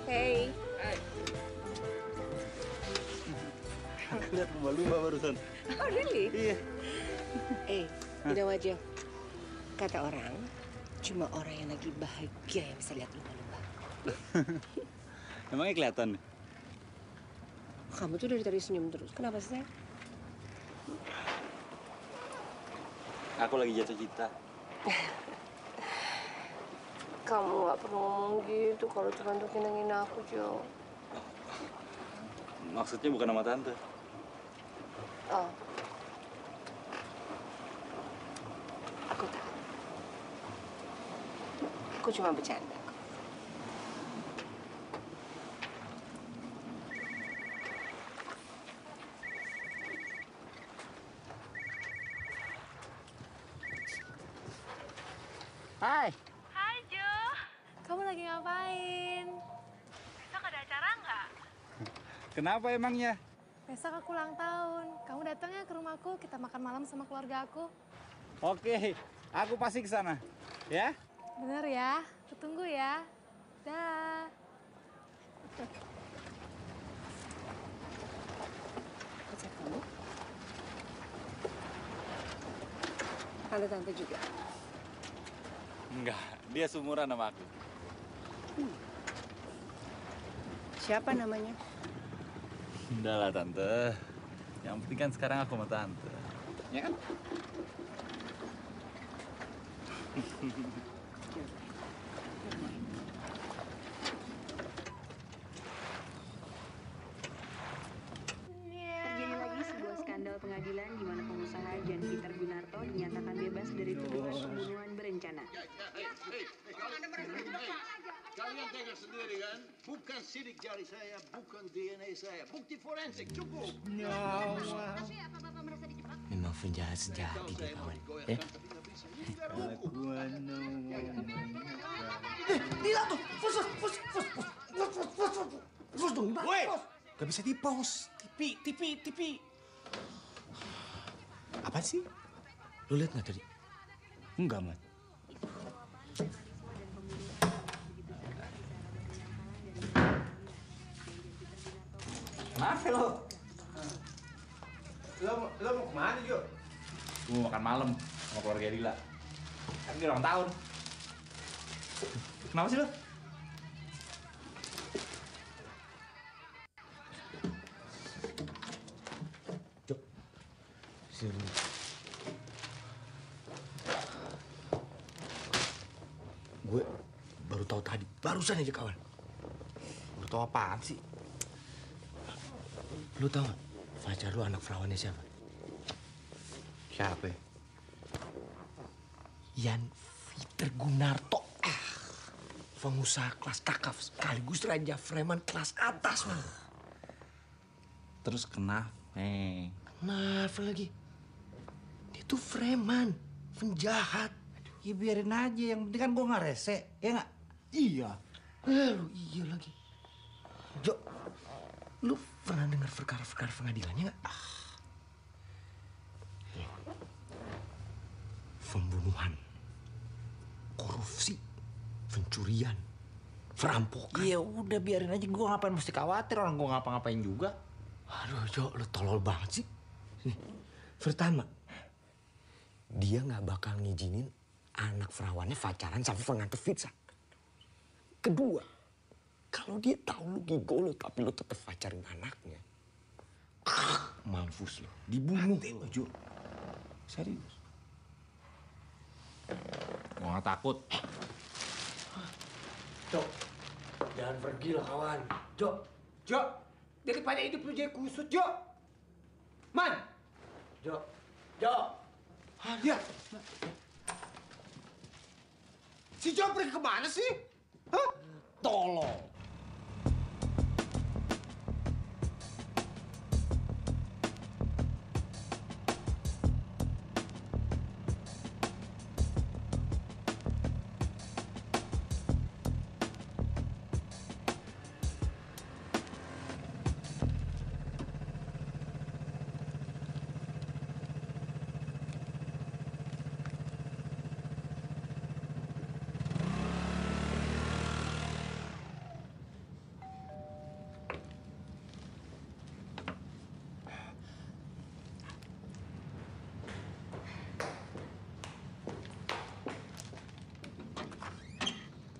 Hey. Aku lihat lumba-lumba barusan. Oh, really? Iya. You know what, Jo? Kata orang, cuma orang yang lagi bahagia yang bisa lihat lumba-lumba. Emangnya kelihatan? Kamu tuh dari tadi senyum terus. Kenapa sih, sayang? Aku lagi jatuh cinta. Kamu nggak perlu ngomong gitu kalau cuma untuk nyenengin aku, Jo. Maksudnya bukan sama tante. Oh, Aku tahu. Aku cuma bercanda. Hai. Hai, Jo. Kamu lagi ngapain? Besok ada acara nggak? Kenapa emangnya? Besok aku ulang tahun. Kamu datang ya ke rumahku, kita makan malam sama keluarga aku. Oke, aku pasti ke sana. Ya? Bener ya? Aku tunggu ya. Dah. Tante-tante juga. Enggak, dia seumuran sama aku. Siapa namanya? Udah lah Tante. Yang penting kan sekarang aku sama Tante. Ya kan? Terjadi lagi sebuah skandal pengadilan di mana pengusaha Jan Peter Gunarto dinyatakan bebas dari tuduhan pembunuhan berencana. Kalian tengok sendiri kan? Bukan sidik jari saya, bukan DNA saya. Bukti forensik cukup. Memang penjahat sejati dia kawan. Lihat tuh, Fus dong, Woi, gak bisa di-pause. TV. Apa sih? Lu lihat nggak tadi? Enggak, Mat. Maaf ya lo. Lo mau kemana, Jo? Gue mau makan malam sama keluarga Dila. Kan dia ulang tahun. Kenapa sih lo? Sini. Gue baru tahu tadi, barusan aja kawan. Baru tahu apaan sih? Lu tahu nggak? Fajar lu anak perawannya siapa? Siapa? Jan Peter Gunarto. Pengusaha kelas kakap sekaligus raja preman kelas atas, man. Terus kenapa? Kenapa lagi? Dia tuh preman, penjahat. Ya biarin aja, yang penting kan gue nggak rese, ya nggak? Iya. Lu iya lagi. Jo, lu pernah dengar perkara-perkara pengadilannya nggak? Pembunuhan, korupsi, pencurian, perampokan. Ya udah biarin aja, gue ngapain mesti khawatir, orang gue ngapa-ngapain juga. Aduh, Jo, lu tolol banget sih. Nih, pertama, dia nggak bakal ngizinin anak perawannya pacaran sama pengantin pizza. Kedua, kalau dia tahu lu gigolo tapi lu tetap pacarin anaknya, mampus lu, dibunuh lu, Jo. Serius. Gue gak takut. Jo, jangan pergi lah kawan. Jo, daripada hidup lu jadi kusut, Jo. Man, Jo. Ya. Si Jo pergi kemana sih? Hah? Tolong.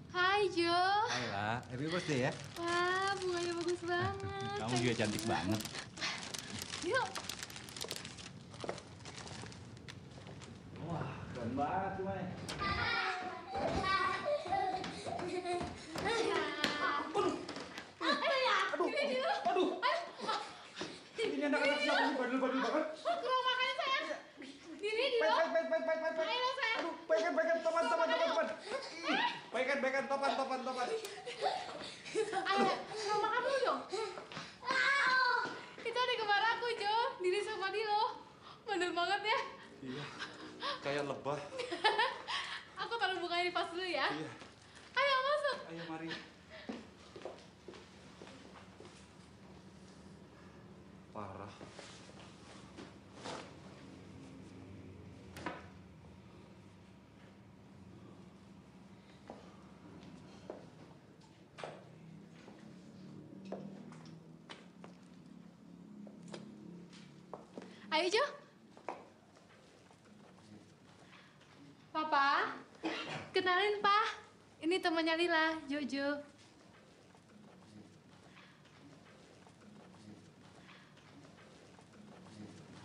Hai Jo. Ayolah, happy birthday ya. Wah, bunganya bagus banget. Kamu juga cantik banget. Yuk. Wah, keren banget tuh, Mai. Ini anak-anak siapa nih, badul-badul banget? Ke ruang makan sayang. Diri di lo. Baik. Ayo sayang. Aduh, baikan, topan. Baikan, topan. Ayo, ke ruang makan dulu dong. Itu ada gambar aku, Jo. Diri sama Dilo. Bandel banget ya. Iya, kayak lebah. Aku taruh bunganya di pas dulu ya. Iya. Ayo masuk. Ayo mari. Parah. Ayo Jo. Papa, kenalin Pa. Ini temannya Lila, Jojo.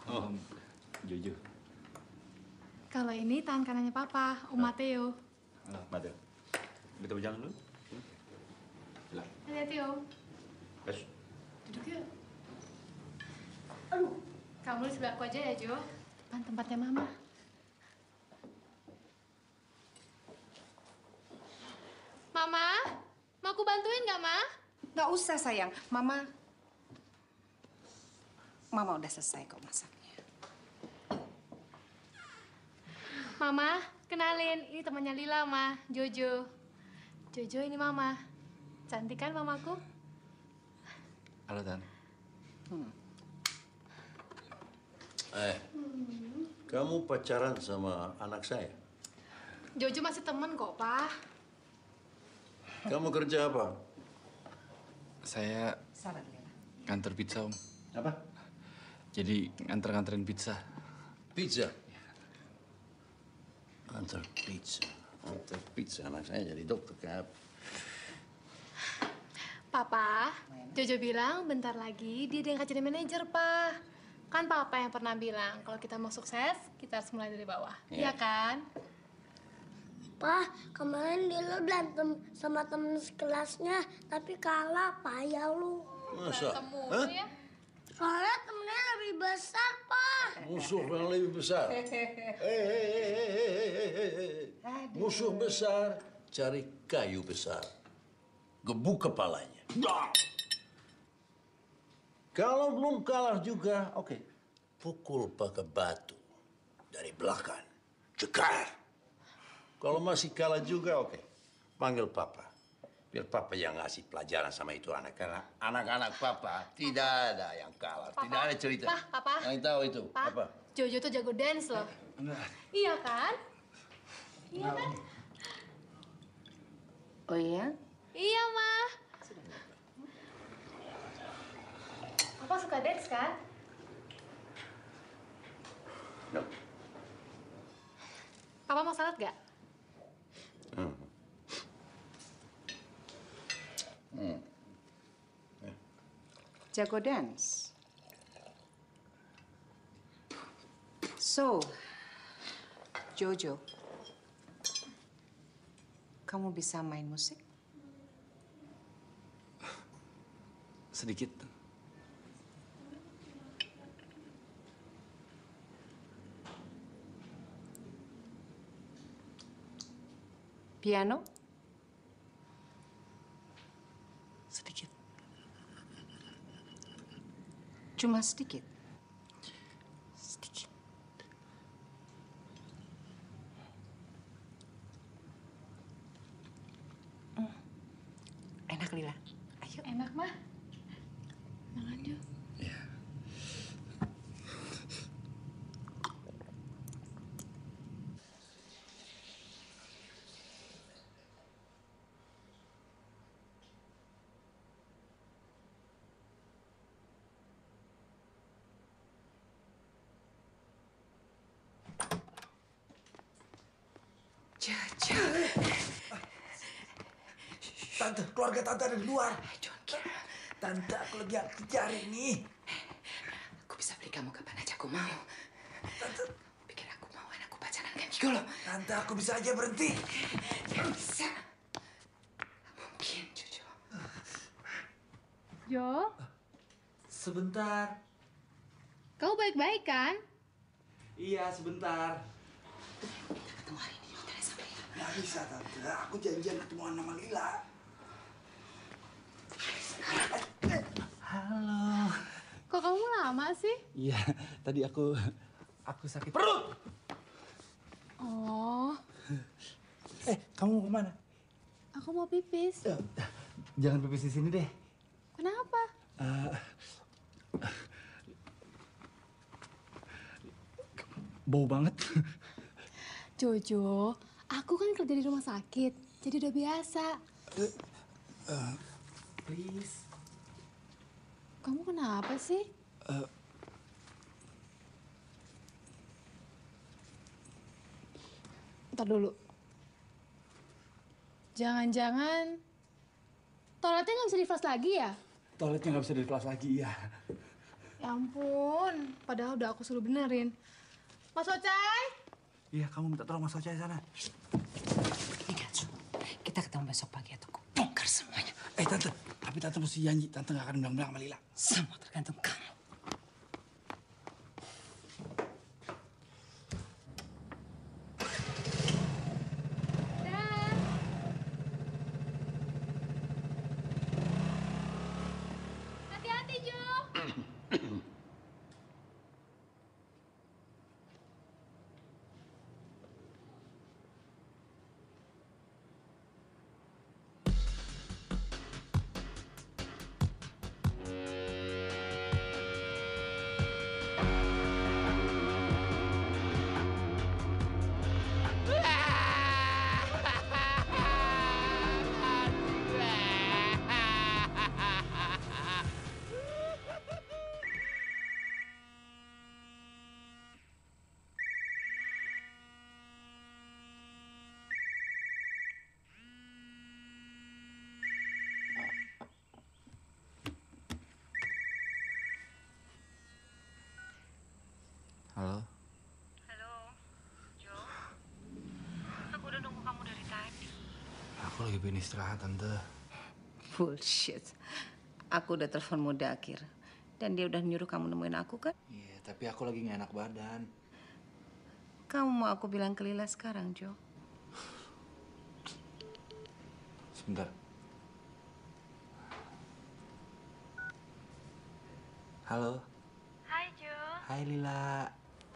Oh, Jojo. Kalau ini tangan kanannya Papa, Om Mateo. Mateo. Kita berjalan dulu. Silakan. Hati-hati, Om. Yes. Duduk yuk. Aduh. Kamu di sebelah aku aja ya, Jo. Depan tempatnya Mama. Mama, mau aku bantuin nggak, Ma? Nggak usah, sayang. Mama udah selesai kok masaknya. Mama, kenalin. Ini temannya Lila, Ma. Jojo. Jojo, ini Mama. Cantik kan Mamaku? Halo, Tan. Kamu pacaran sama anak saya? Jojo masih temen kok, Pa. Kamu kerja apa? Saya Sabar, Lila. nganter pizza, Om. Apa? Jadi nganterin pizza. Pizza? Antar pizza. Antar pizza. Anak saya jadi dokter kayak apa? Papa, Jojo bilang bentar lagi dia diangkat jadi manajer, Pa. Kan Papa yang pernah bilang kalau kita mau sukses, kita harus mulai dari bawah. Iya kan? Pak, kemarin Lila berantem sama temen sekelasnya, tapi kalah, payah lu. Masa? Hah? Ya? Soalnya temennya lebih besar, Pak. Musuh yang lebih besar. Musuh besar cari kayu besar. Gebuk kepalanya. Kalau belum kalah juga, oke. Pukul pakai batu dari belakang. Cekar. Kalau masih kalah juga, oke. Panggil Papa. Biar Papa yang ngasih pelajaran sama itu anak. Karena anak-anak Papa tidak ada yang kalah. Papa, tidak ada cerita. Papa. Yang tahu itu. Pa, Apa? Jojo tuh jago dance loh. Iya kan? Iya kan? Oh iya? Iya, Ma. Papa suka dance kan? No. Papa mau salad gak? Jago dance. So, Jojo, kamu bisa main musik? Sedikit. Piano? Sedikit. Cuma sedikit? Sedikit. Enak, Lila. Ayo. Enak, Ma. Makan yuk. Tante, keluarga tante ada di luar. Tante, aku lagi cari nih. Aku bisa beli kamu kapan aja aku mau. Tante. Pikir aku mau anakku pacaran kayak gitu loh. Tante, aku bisa aja berhenti. Gak bisa. Mungkin, Jojo. Jo, Sebentar. kamu baik-baik kan? Iya, sebentar. Ketemu hari ini, kita sampai ya. Nggak bisa, Tante. Aku janjian ketemuan sama Lila. Halo. Kok kamu lama sih? Iya, tadi aku sakit perut. Oh, Kamu mau kemana? aku mau pipis. Jangan pipis di sini deh. Kenapa? Bau banget. Jojo, aku kan kerja di rumah sakit, jadi udah biasa. Please. Kamu kenapa sih? Ntar dulu. Jangan-jangan toiletnya nggak bisa di flush lagi ya? Toiletnya nggak bisa di flush lagi, ya. Ya ampun, padahal udah aku suruh benerin. Mas Ocai? Iya, kamu minta tolong Mas Ocai sana. Ini kan, kita ketemu besok pagi atau aku bongkar semuanya. Tante, tapi Tante mesti janji. Tante nggak akan bilang-bilang sama Lila. Semua tergantung kamu. Hati-hati, Jo. Halo? Halo, Jo. Aku udah nunggu kamu dari tadi. Aku lagi pengen istirahat, Tante. Bullshit. Aku udah telepon Mudakir. Dan dia udah nyuruh kamu nemuin aku kan? Iya, tapi aku lagi nggak enak badan. Kamu mau aku bilang ke Lila sekarang, Jo? Sebentar. Halo? Hai, Jo. Hai, Lila.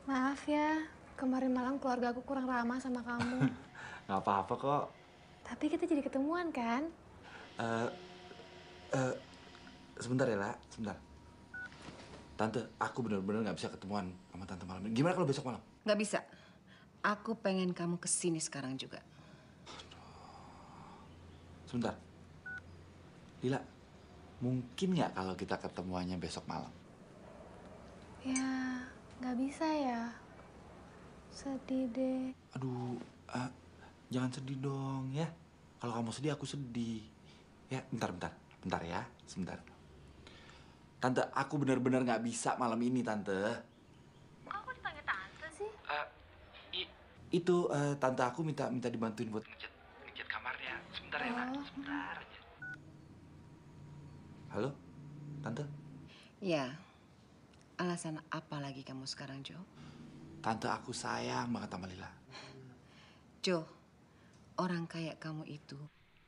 Maaf ya, kemarin malam keluarga aku kurang ramah sama kamu. Nggak apa-apa kok. Tapi kita jadi ketemuan kan? Sebentar ya, La. Sebentar. Tante, aku benar-benar nggak bisa ketemuan sama Tante malam ini. Gimana kalau besok malam? Nggak bisa. Aku pengen kamu kesini sekarang juga. Sebentar. Lila, mungkin nggak kalau kita ketemuannya besok malam? Ya, nggak bisa ya. Sedih deh. Aduh, jangan sedih dong ya. Kalau kamu sedih, aku sedih. Ya, bentar ya, sebentar. Tante, aku benar-benar nggak bisa malam ini, Tante. Kok aku dipanggil tante sih? Itu tante aku minta dibantuin buat ngecat kamarnya. Sebentar ya, Nak. Sebentar aja. Halo, Tante? Ya. Alasan apa lagi kamu sekarang, Jo? Tante, aku sayang banget sama Lila. Jo, orang kayak kamu itu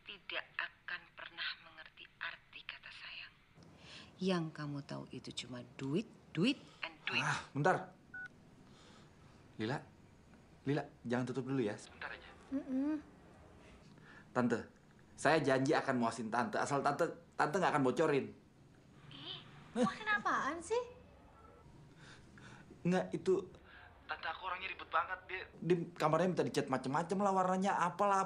tidak akan pernah mengerti arti kata sayang. Yang kamu tahu itu cuma duit, and duit. Bentar. Lila, jangan tutup dulu ya. Sebentar aja. Tante, saya janji akan muasin Tante. Asal Tante nggak akan bocorin. Muasin apaan sih? Nggak, itu Tante aku orangnya ribet banget. Dia di kamarnya minta dicat macem-macem lah, warnanya apalah.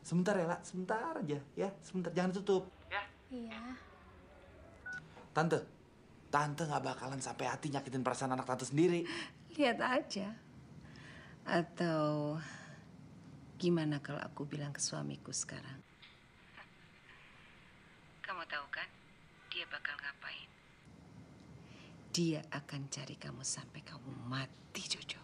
Sebentar ya, La. Sebentar aja ya. Sebentar, jangan tutup. Ya. Iya. Tante nggak bakalan sampai hati nyakitin perasaan anak Tante sendiri. Lihat aja. Atau gimana kalau aku bilang ke suamiku sekarang? Kamu tahu kan dia bakal ngapain? Dia akan cari kamu sampai kamu mati, Jojo.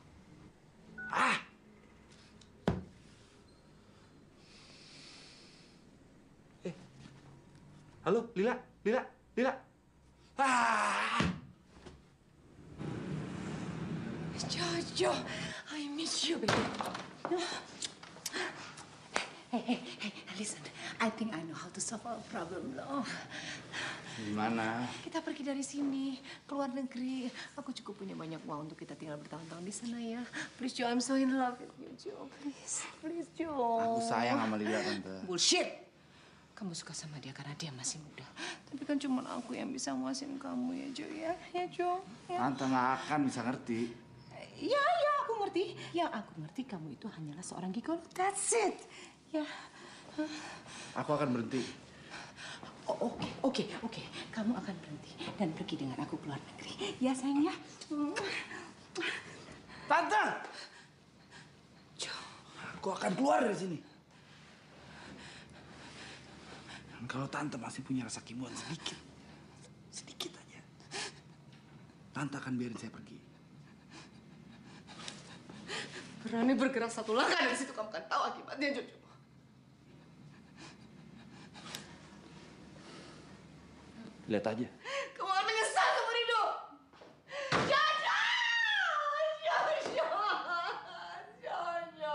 Halo, Lila. Jojo, I miss you, baby. Hey, listen. I think I know how to solve our problem, love. Gimana? Kita pergi dari sini, keluar negeri. Aku cukup punya banyak uang untuk kita tinggal bertahun-tahun di sana ya. Please, Jo, I'm so in love with you, Jo. Please, Jo. Aku sayang sama Lila, Tante. Bullshit. Kamu suka sama dia karena dia masih muda. Tapi kan cuma aku yang bisa muasin kamu ya, Jo, ya. Ya, Jo. Ya. Tante nggak akan bisa ngerti. Ya, aku ngerti. Yang aku ngerti kamu itu hanyalah seorang gigolo. That's it. Ya. Aku akan berhenti. Oke. Kamu akan berhenti dan pergi dengan aku keluar negeri. Ya, sayang ya. Tante! Jo. Kau akan keluar dari sini. Dan kalau tante masih punya rasa kimoan sedikit, sedikit aja, tante akan biarin saya pergi. Berani bergerak satu langkah dari situ, kamu akan tahu akibatnya, Jojo. Lihat aja. Kamu akan menyesal seumur hidup. Jojo! Jojo! Jojo!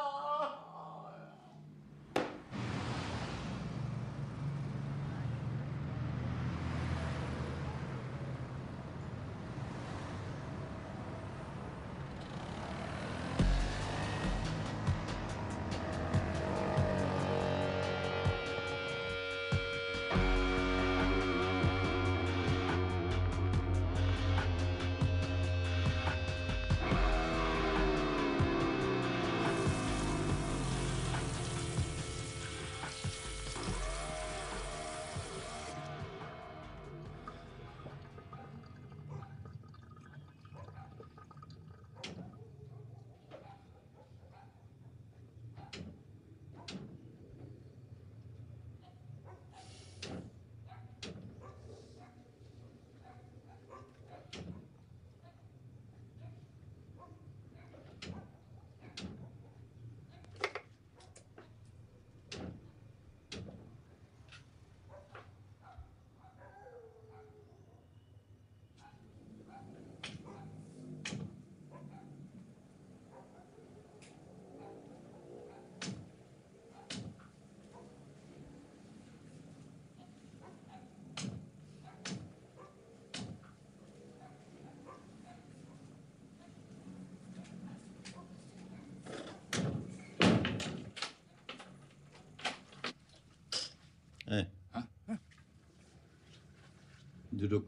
Duduk.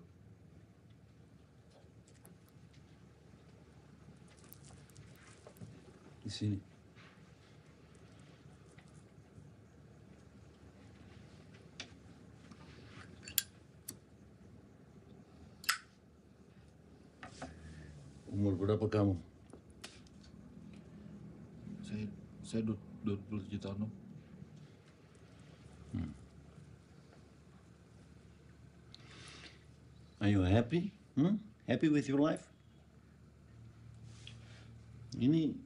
Di sini. Umur berapa kamu? Saya 27 tahun, Om. Are you happy? Happy with your life? Ini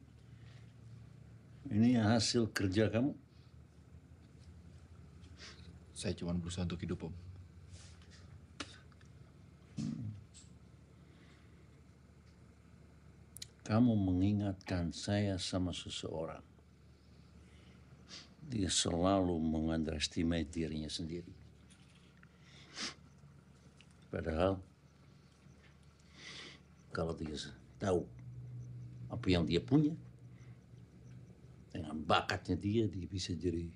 hasil kerja kamu? Saya cuma berusaha untuk hidup, Om. Kamu mengingatkan saya sama seseorang. Dia selalu mengunderestimate dirinya sendiri. Padahal, kalau dia tahu apa yang dia punya, dengan bakatnya dia bisa jadi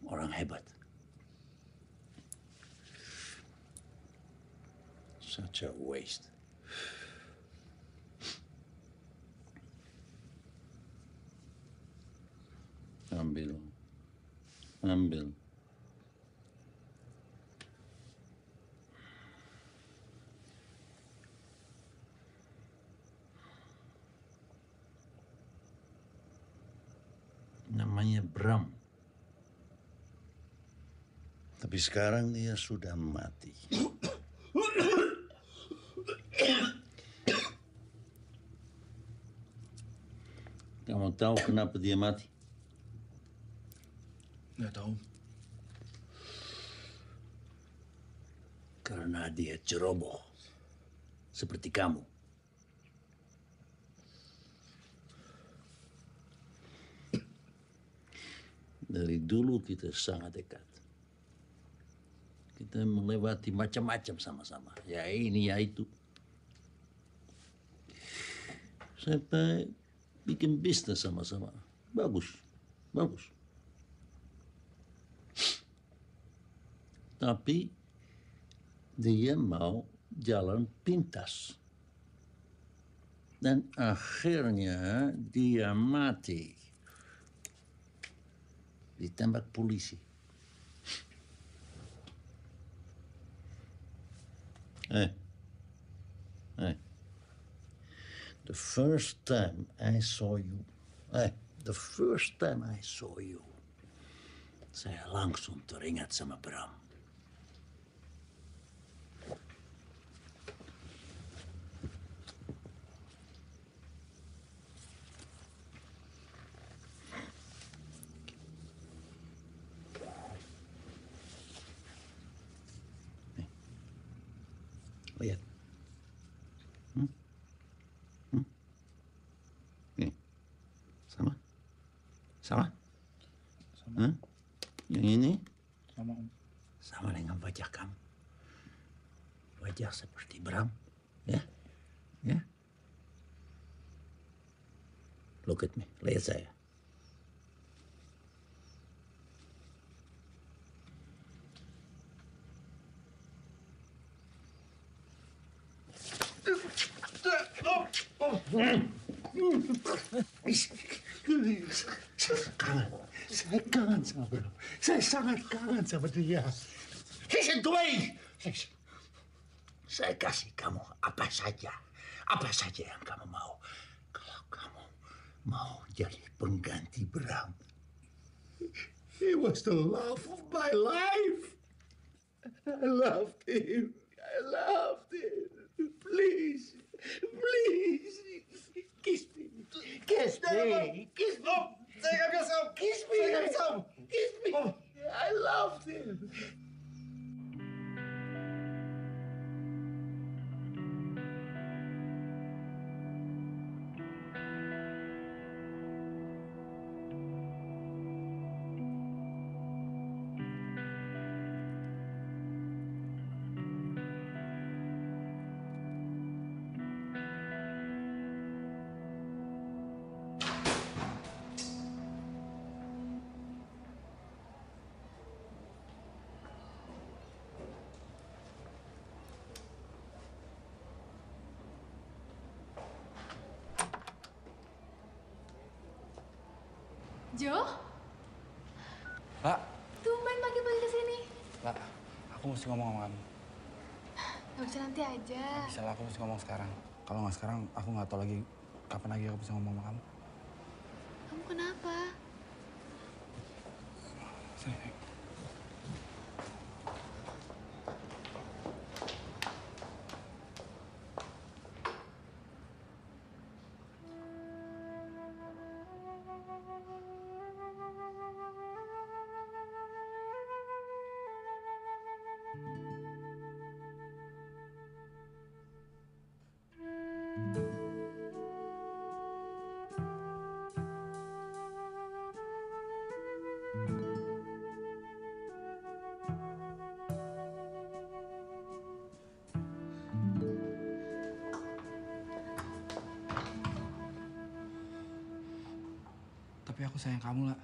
orang hebat. Such a waste. Ambil. Namanya Bram. Tapi sekarang dia sudah mati. Kamu tahu kenapa dia mati? Nggak tahu. Karena dia ceroboh. Seperti kamu. Dari dulu kita sangat dekat. Kita melewati macam-macam sama-sama. Ya ini, ya itu. Sampai bikin bisnis sama-sama. Bagus. Tapi dia mau jalan pintas. Dan akhirnya dia mati. Ditembak polisi. The first time I saw you, The first time I saw you, saya langsung teringat sama Bram. Lihat. Ini. Sama? Sama? Sama. Yang ini? Sama, Om. Sama dengan wajah kamu. Wajah seperti Bram. Ya? Ya? Look at me. Lihat saya. Saya kangen sama Bram. Saya sangat kangen sama dia. Listen to me. Saya kasih kamu apa saja yang kamu mau. Kalau kamu mau jadi pengganti Bram. He was the love of my life. I loved him. I loved him. Please, please, kiss me. Kiss me. Kiss me. Saya nggak bisa. Kiss me. Saya nggak bisa. Kiss me. I loved him. Jo? Lah, Tumben pagi-pagi kesini. lah, aku mesti ngomong sama kamu. Gak bisa nanti aja. Bisa lah, aku mesti ngomong sekarang. Kalau nggak sekarang, aku nggak tahu lagi kapan lagi aku bisa ngomong sama kamu. Kamu kenapa? Sini. Tapi aku sayang kamu, lah.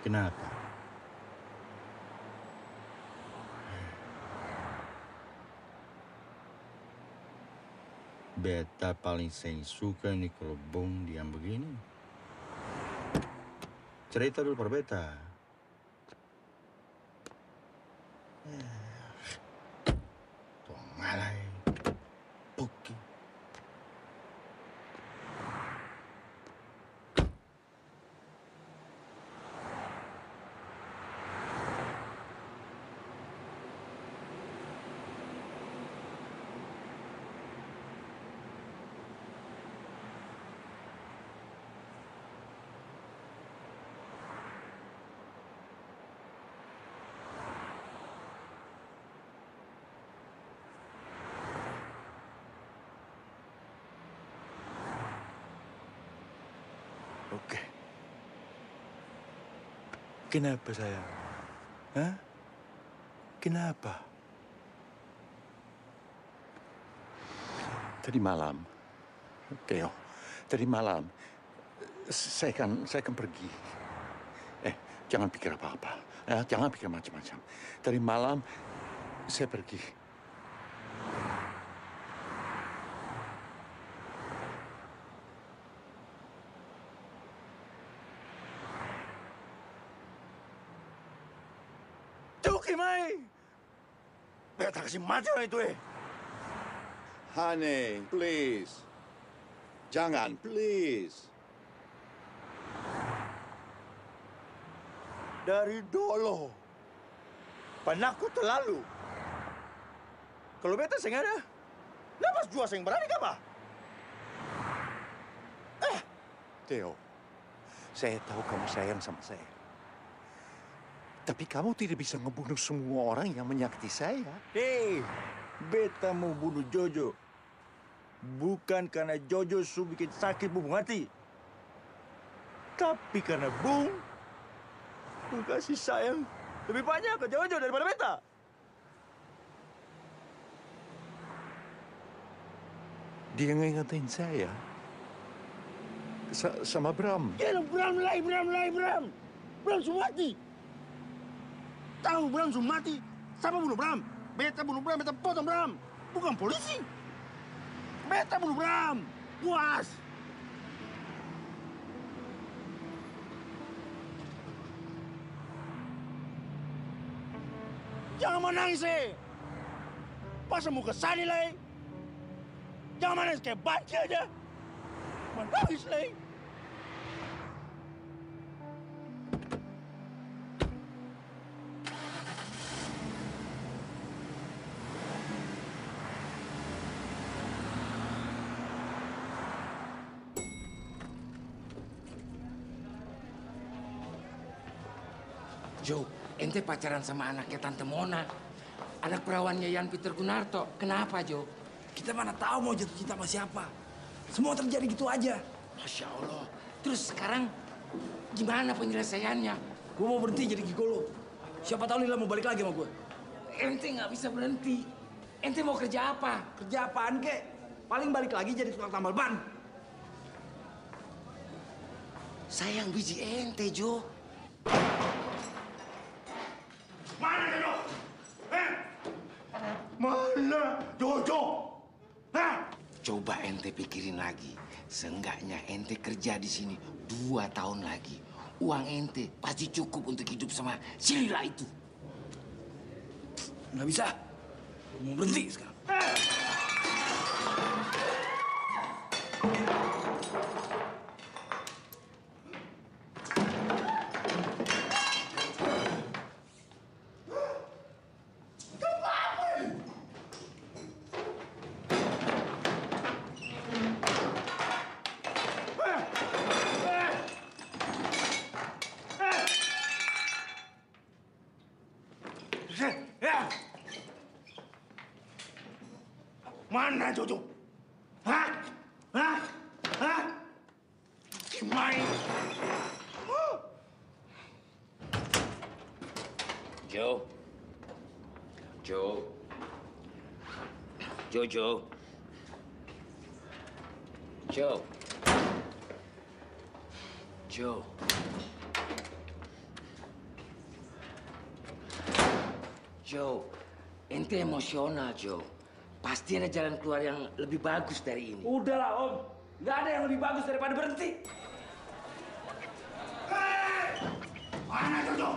Kenapa? Beta paling saya suka ini kalau Bung diam begini. Cerita dulu per beta. Tuang malay. Puki. Oke. Kenapa sayang? Hah? Kenapa? Tadi malam, Theo, Tadi malam saya kan pergi. Jangan pikir apa-apa. Jangan pikir macam-macam. Tadi malam saya pergi. Tuh, Mai. Beta kasih mati orang itu, Honey, please. Jangan, please. Dari dulu, panakku terlalu. Kalau beta seng ada, lepas jua seng berani kah, Theo, saya tahu kamu sayang sama saya. Tapi kamu tidak bisa ngebunuh semua orang yang menyakiti saya. Hei, beta mau bunuh Jojo. Bukan karena Jojo su bikin sakit Bung hati. Tapi karena Bung kasih sayang lebih banyak ke Jojo daripada beta. Dia ngingetin saya. Sama Bram. Ya, Bram. Bram su mati. Tahu Bram su mati. Siapa bunuh Bram? Beta bunuh Bram, beta potong Bram. Bukan polisi. Beta bunuh Bram. Puas. Jangan menangis, Pasang muka sani, Jangan menangis kayak banci aja. Menangis, Jo, ente pacaran sama anaknya Tante Mona. Anak perawannya Yan Peter Gunarto. Kenapa, Jo? Kita mana tahu mau jatuh cinta sama siapa. Semua terjadi gitu aja. Masya Allah. Terus sekarang gimana penyelesaiannya? Gue mau berhenti jadi gigolo. Siapa tahu Lila mau balik lagi sama gue. Ente nggak bisa berhenti. Ente mau kerja apa? Kerja apaan, kek? Paling balik lagi jadi tukang tambal ban. Sayang biji ente, Jo. Mana Jojo? Mana Jojo? Coba ente pikirin lagi. Seenggaknya ente kerja di sini 2 tahun lagi. Uang ente pasti cukup untuk hidup sama si Lila itu. Nggak bisa. Mau berhenti sekarang. Mana Jojo? Gimana? Jo. Jojo. Jo. Jo, ente emosional, Jo. Pasti ada jalan keluar yang lebih bagus dari ini. Udahlah, Om. Nggak ada yang lebih bagus daripada berhenti. Mana Jojo?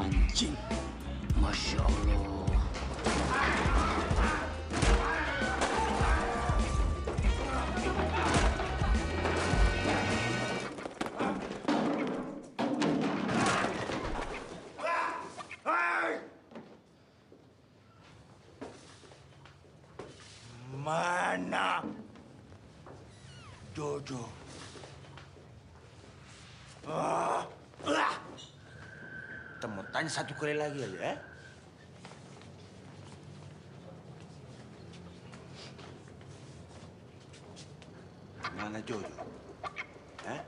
Anjing. Masya Allah. Mana Jojo? Kita mau tanya satu kali lagi aja, ya? Mana Jojo? Hah?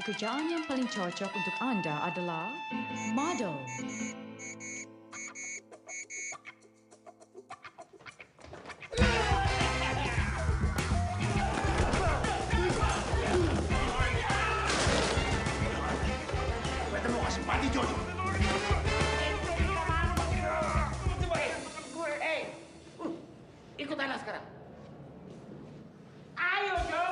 Pekerjaan yang paling cocok untuk Anda adalah model. Kita mau kasih mati Jojo. Ikut anak sekarang. Ayo, Jo.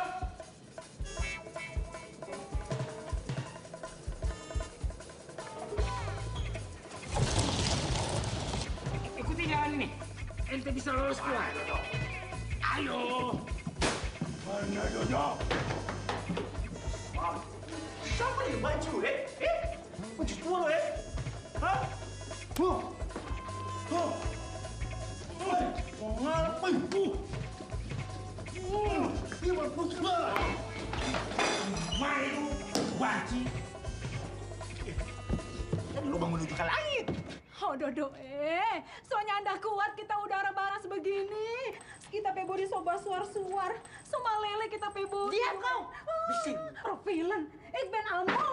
Ikuti jalan ini. Ente bisa lolos keluar. Ayo. Mana Jojo? Siapa yang baju, Baju tua lo, Hah? Malu, banci. Lubang menuju ke langit. Oh Dodo, soalnya Anda kuat kita udara panas begini. Kita pebodi soba suar-suar, sama lele kita pebodi. Diam kau! Bising. Profilen, ik ben allemaal.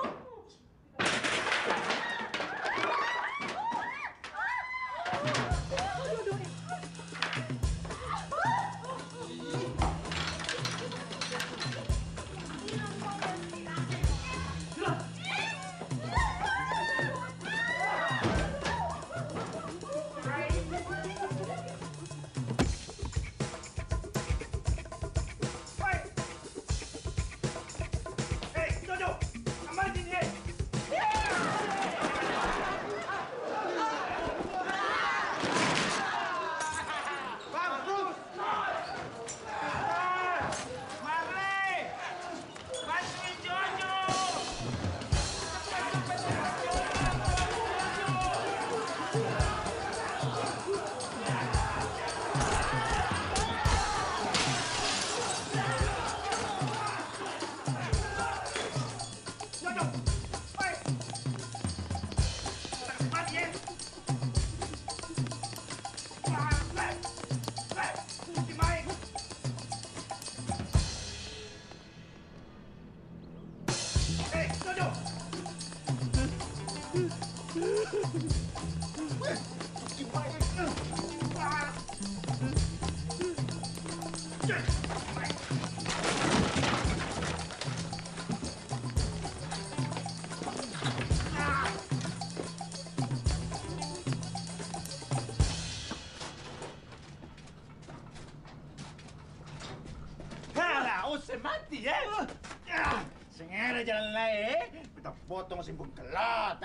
Mati ya. Sengaja jalan lain, kita potong si bengkelot.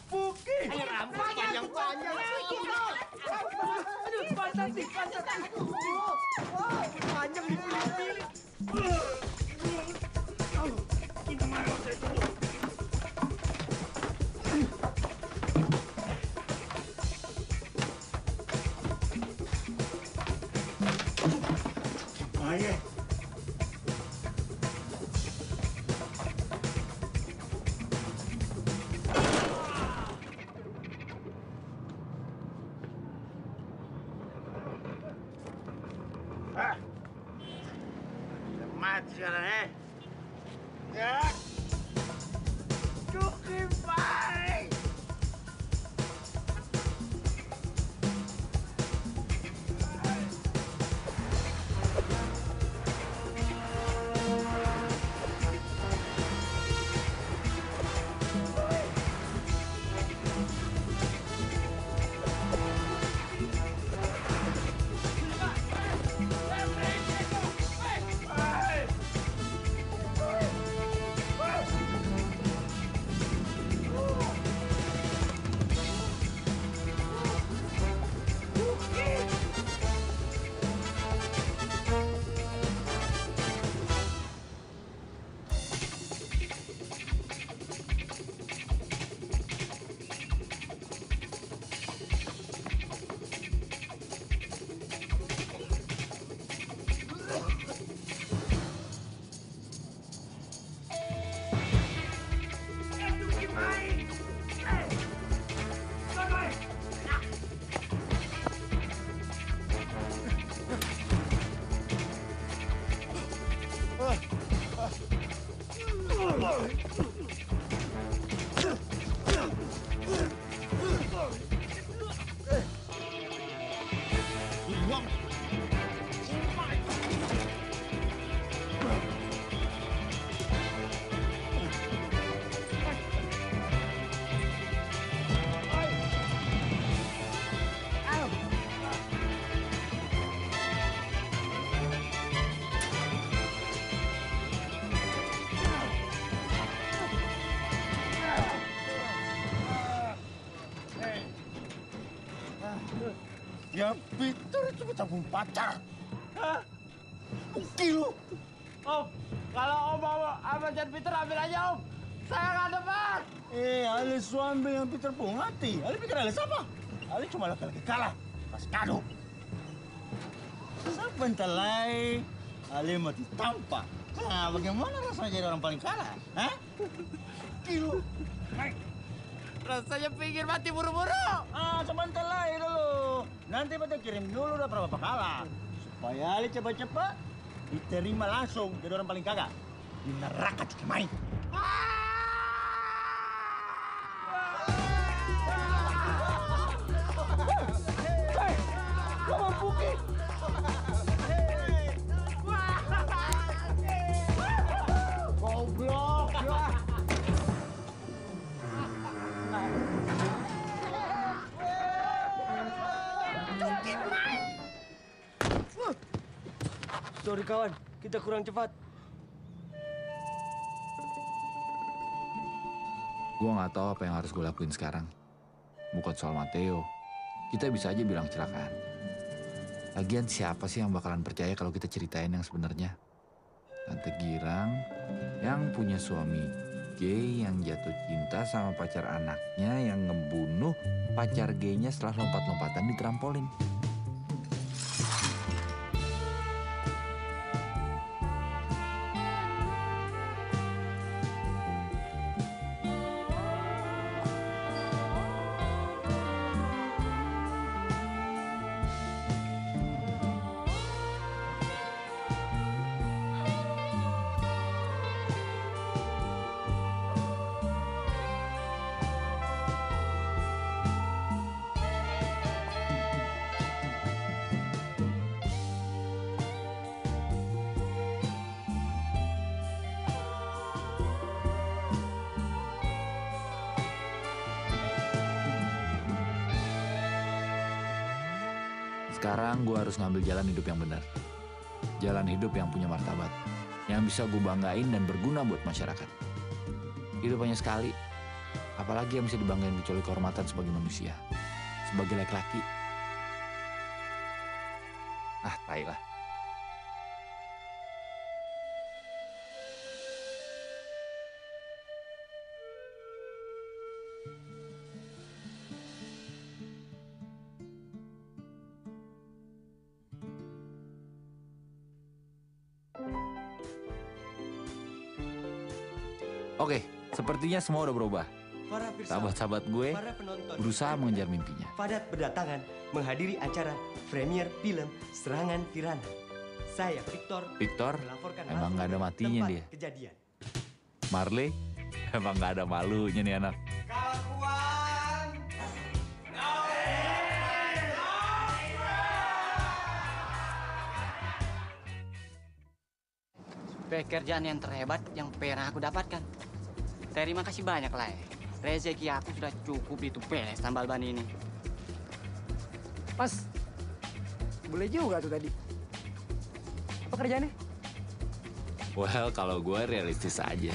Buki. Ayo rampas yang panjang. Aduh, panjang sih, panjang. Panjang dipilih-pilih. Kita mau saya dulu. Ayo. sekarang, Ya. Cukup baik. Ya, Peter itu tabung pacar. Hah? Gila. Om, kalau Om mau sama Jan Peter ambil aja Om. Saya nggak dapat. Ale suami yang Peter pun hati. Ale pikir Ale siapa? Ale cuma laki-laki kalah. Pas kado. Sebentar lagi Ale mati tanpa. Nah, bagaimana rasanya jadi orang paling kalah? Hah? Gila. Naik. Rasanya pingin mati buru-buru. Sebentar lagi dulu. Nanti Beta kirim dulu udah berapa kalah. Supaya Ali cepat-cepat diterima langsung jadi orang paling kagak. Di neraka Cikemai. Hei, kamu bukit. Goblok. Sorry kawan, kita kurang cepat. Gue nggak tahu apa yang harus gue lakuin sekarang. Bukan soal Matteo. Kita bisa aja bilang kecelakaan. Lagian siapa sih yang bakalan percaya kalau kita ceritain yang sebenarnya? Tante Girang yang punya suami gay yang jatuh cinta sama pacar anaknya yang ngebunuh pacar gaynya setelah lompat-lompatan di trampolin. Sekarang gue harus ngambil jalan hidup yang benar. Jalan hidup yang punya martabat. Yang bisa gue banggain dan berguna buat masyarakat. Hidup hanya sekali. Apalagi yang bisa dibanggain kecuali kehormatan sebagai manusia. Sebagai laki-laki. Tai lah. Oke, sepertinya semua udah berubah. Para filsafat, Sahabat-sahabat gue para penonton, berusaha mengejar mimpinya. padat berdatangan menghadiri acara premier film Serangan Tirana. Saya, Victor. Victor, melaporkan emang langsung nggak ada ke matinya tempat dia. Kejadian. Marley, emang nggak ada malunya nih anak. Pekerjaan yang terhebat yang pernah aku dapatkan. Terima kasih banyak lah. Rezeki aku sudah cukup itu beres tambal ban ini. Mas, boleh juga tuh tadi. Apa kerjaannya? Well, kalau gue realistis aja.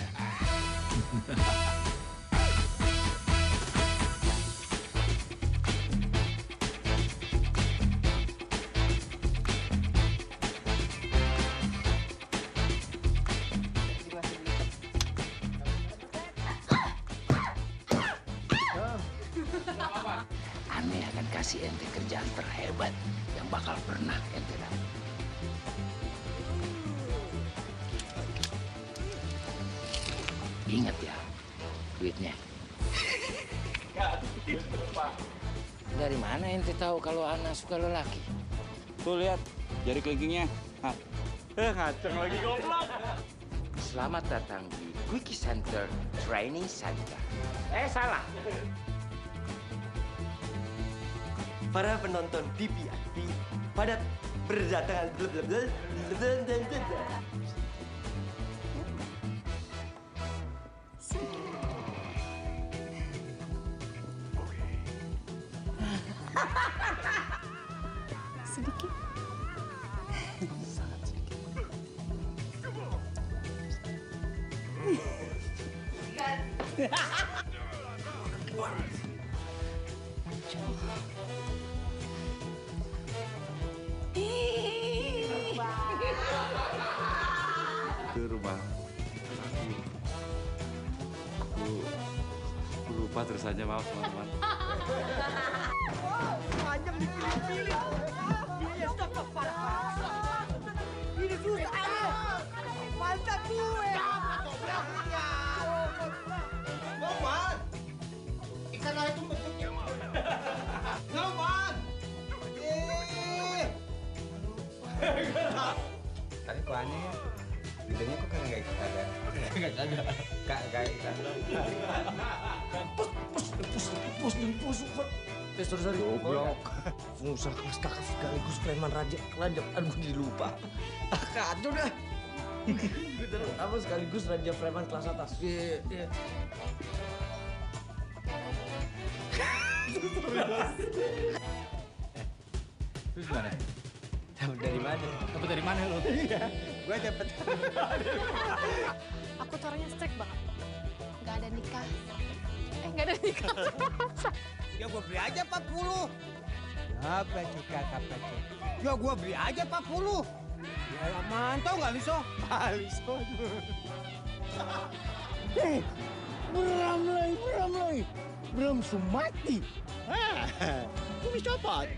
Aneh akan kasih ente kerjaan terhebat yang bakal pernah ente dapat. Ingat ya, duitnya. Dari mana ente tahu kalau Ana suka lelaki? Tuh lihat, jari kelingkingnya. Ngaceng lagi goblok. Selamat datang di Quickie Center Training Center. Salah. Para penonton VIP pada berdatangan Sedikit. Sangat sedikit. Itu rumah aku lupa terusannya, maaf teman-teman. Panjang dipilih-pilih. Iya, stop, parah. Ini susah. Mantap gue. Ngoman. Ikan air itu bentuknya. Ngoman. Tapi kok aneh ya? Lidahnya kok kagak ikan. Sorry. Goblok. Pengusaha kelas kakak sekaligus preman raja. Aduh, gue jadi lupa. Kacau dah. Apa sekaligus raja preman kelas atas. Iya. Terus gimana? Dapat dari mana? Dapat dari mana lo? Iya, gue dapat. Aku tuh orangnya strict banget. Nggak ada nikah. Nggak ada nikah. Ya gue beli aja 40. Apa sih kakak pecah? Ya gue beli aja 40. Ya mantau nggak Liso? Liso. Bram Sumati. Kumis copot.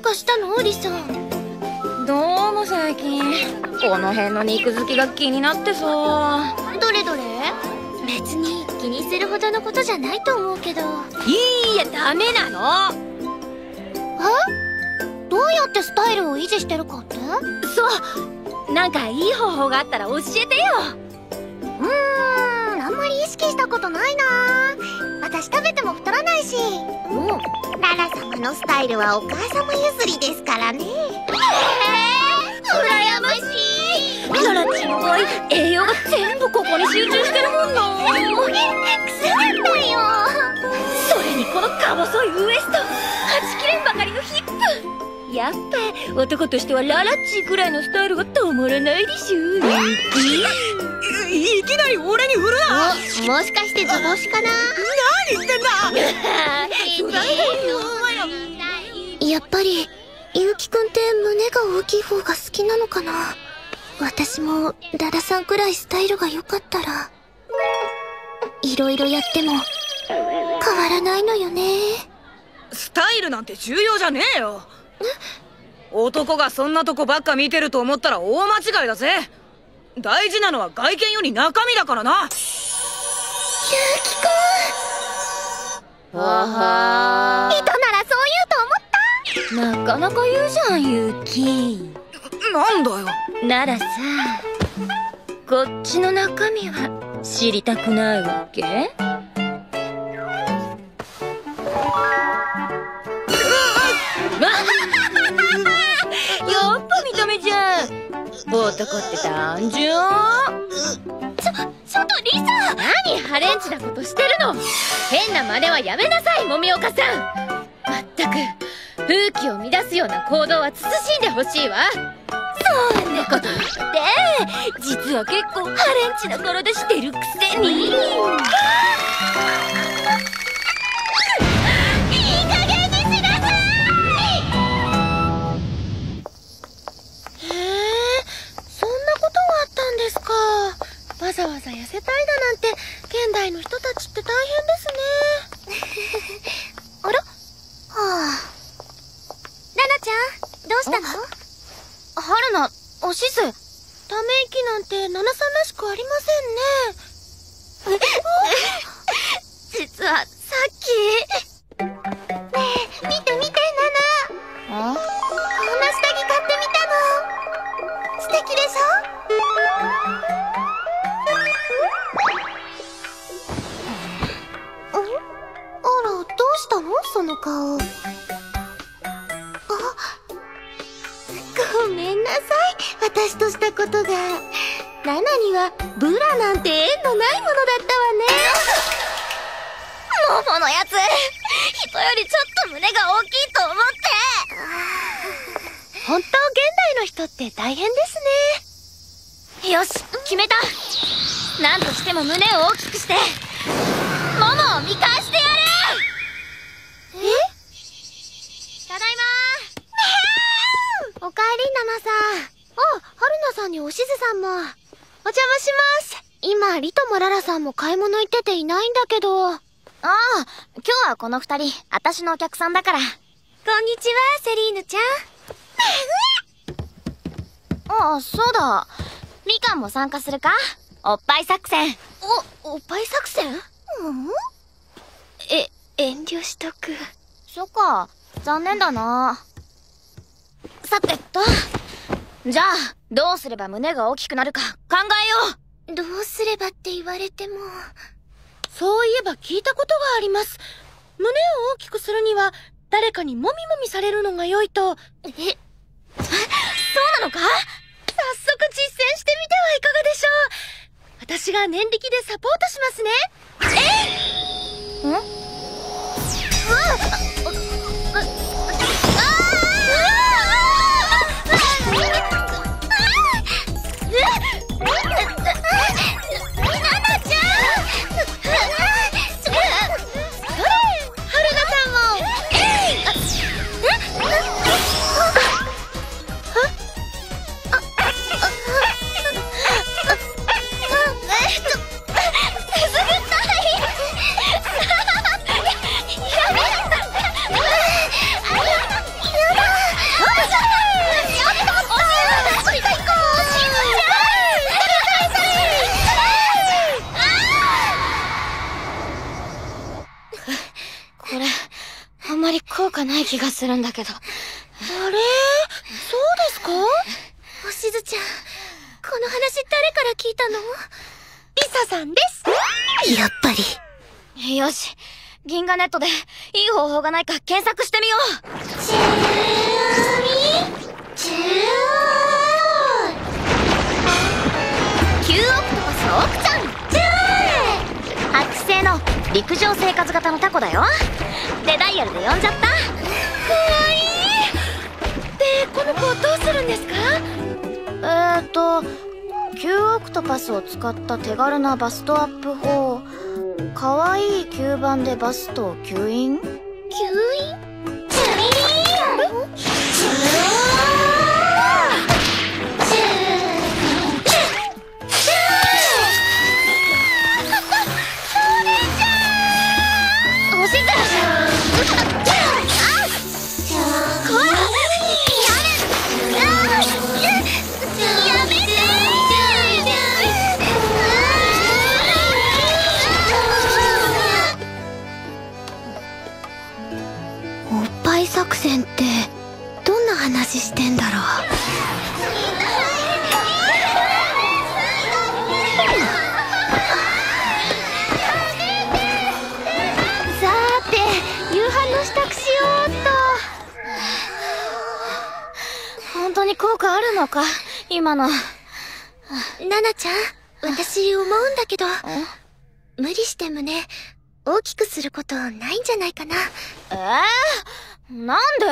かしたのリサ？どうも最近この辺の肉付きが気になってさ。どれどれ？別に気にするほどのことじゃないと思うけど。いいや、ダメなの。どうやってスタイルを維持してるかって？そう、なんかいい方法があったら教えてよ。あんまり意識したことないな。私食べても太らないし。ララ様のスタイルはお母様譲りですからね。羨ましい。ララッチの場合、栄養が全部ここに集中してるもんな。癖なんだよ。それにこのか細いウエスト、はちきれんばかりのヒップ。やっぱ男としてはララッチくらいのスタイルがたまらないでしょ。いきなり俺に振るな。もしかして図星かな？何言ってんだ。やっぱりゆうきくんって胸が大きい方が好きなのかな。私もララさんくらいスタイルが良かったら。いろいろやっても変わらないのよね。スタイルなんて重要じゃねえよ。男がそんなとこばっか見てると思ったら大間違いだぜ。大事なのは外見より中身だからな。ゆうきくん。はは。人ならそう言うと思った。なかなか言うじゃん、ゆうき。なんだよ。ならさ、こっちの中身は知りたくないわけ？やっぱ見た目じゃん。男って単純。ちょっとリサ！何ハレンチなことしてるの。変な真似はやめなさい、もみおかさん。まったく風紀を乱すような行動は慎んでほしいわ。そんなこと言って実は結構ハレンチな体してるくせに。いい加減にしなさい。そんなことがあったんですか。わざわざ痩せたいだなんて現代の人たちって大変ですね。あら？はあ。ラナちゃん、どうしたの？春菜、おしず。ため息なんてナナさんらしくありませんね。実はさっき。ねえ、見て見て、ナナ。こんな下着買ってみたの。素敵でしょ？あら、どうしたの？その顔。ごめんなさい、私としたことが。ラナにはブラなんて縁のないものだったわね。モモのやつ、人よりちょっと胸が大きいと思って。本当現代の人って大変ですね。よし、決めた。何としても胸を大きくしてモモを見返してやる。ただいま。おかえり、ナナさん。あ、春菜さんにおしずさんも。お邪魔します。今、リトもララさんも買い物行ってていないんだけど。ああ、今日はこの二人、私のお客さんだから。こんにちは、セリーヌちゃん。ああ、そうだ。みかんも参加するか？おっぱい作戦。おっぱい作戦？遠慮しとく。そっか、残念だな。さてと、じゃあどうすれば胸が大きくなるか考えよう。どうすればって言われても。そういえば聞いたことがあります。胸を大きくするには誰かにもみもみされるのが良いと。そうなのか？早速実践してみてはいかがでしょう。私が念力でサポートしますね。効果ない気がするんだけど。あれ、そうですか？おしずちゃん、この話誰から聞いたの？リサさんです。やっぱり。よし、銀河ネットでいい方法がないか検索してみよう。キューオクトパスの奥ちゃん。8期生の陸上生活型のタコだよ。でダイヤルで呼んじゃった。かわいい。でこの子をどうするんですか？キューオクトパスを使った手軽なバストアップ法。かわいい吸盤でバストを吸引？吸引？作戦ってどんな話してんだろう。さーて夕飯の支度しようっと。本当に効果あるのか今の。ナナちゃん、私思うんだけど、無理して胸大きくすることないんじゃないかな。なんで？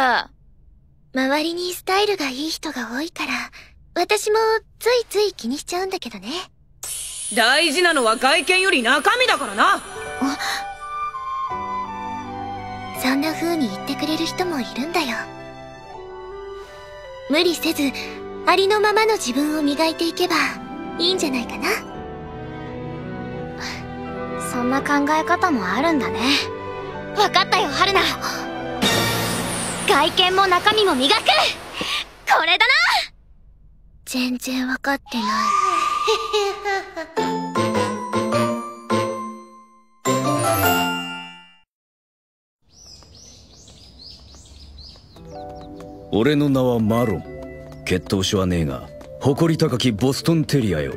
周りにスタイルがいい人が多いから、私もついつい気にしちゃうんだけどね。大事なのは外見より中身だからな。そんな風に言ってくれる人もいるんだよ。無理せず、ありのままの自分を磨いていけばいいんじゃないかな。そんな考え方もあるんだね。わかったよ、春菜。外見も中身も磨く。これだな。全然わかってない。俺の名はマロン。血統書はねえが誇り高きボストンテリアよ。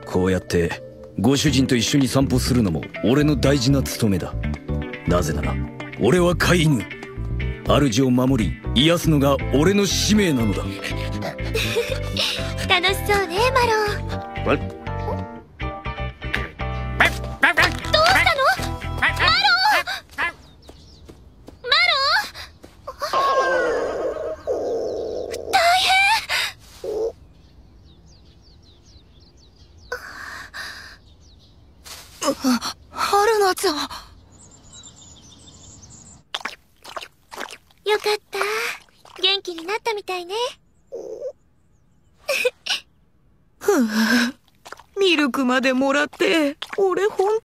こうやってご主人と一緒に散歩するのも俺の大事な務めだ。なぜなら俺は飼い犬。主を守り癒すのが俺の使命なのだ。楽しそうね、マロン。どうしたの？マロン！大変！春菜ちゃん。よかった。元気になったみたいね。ミルクまでもらって、俺本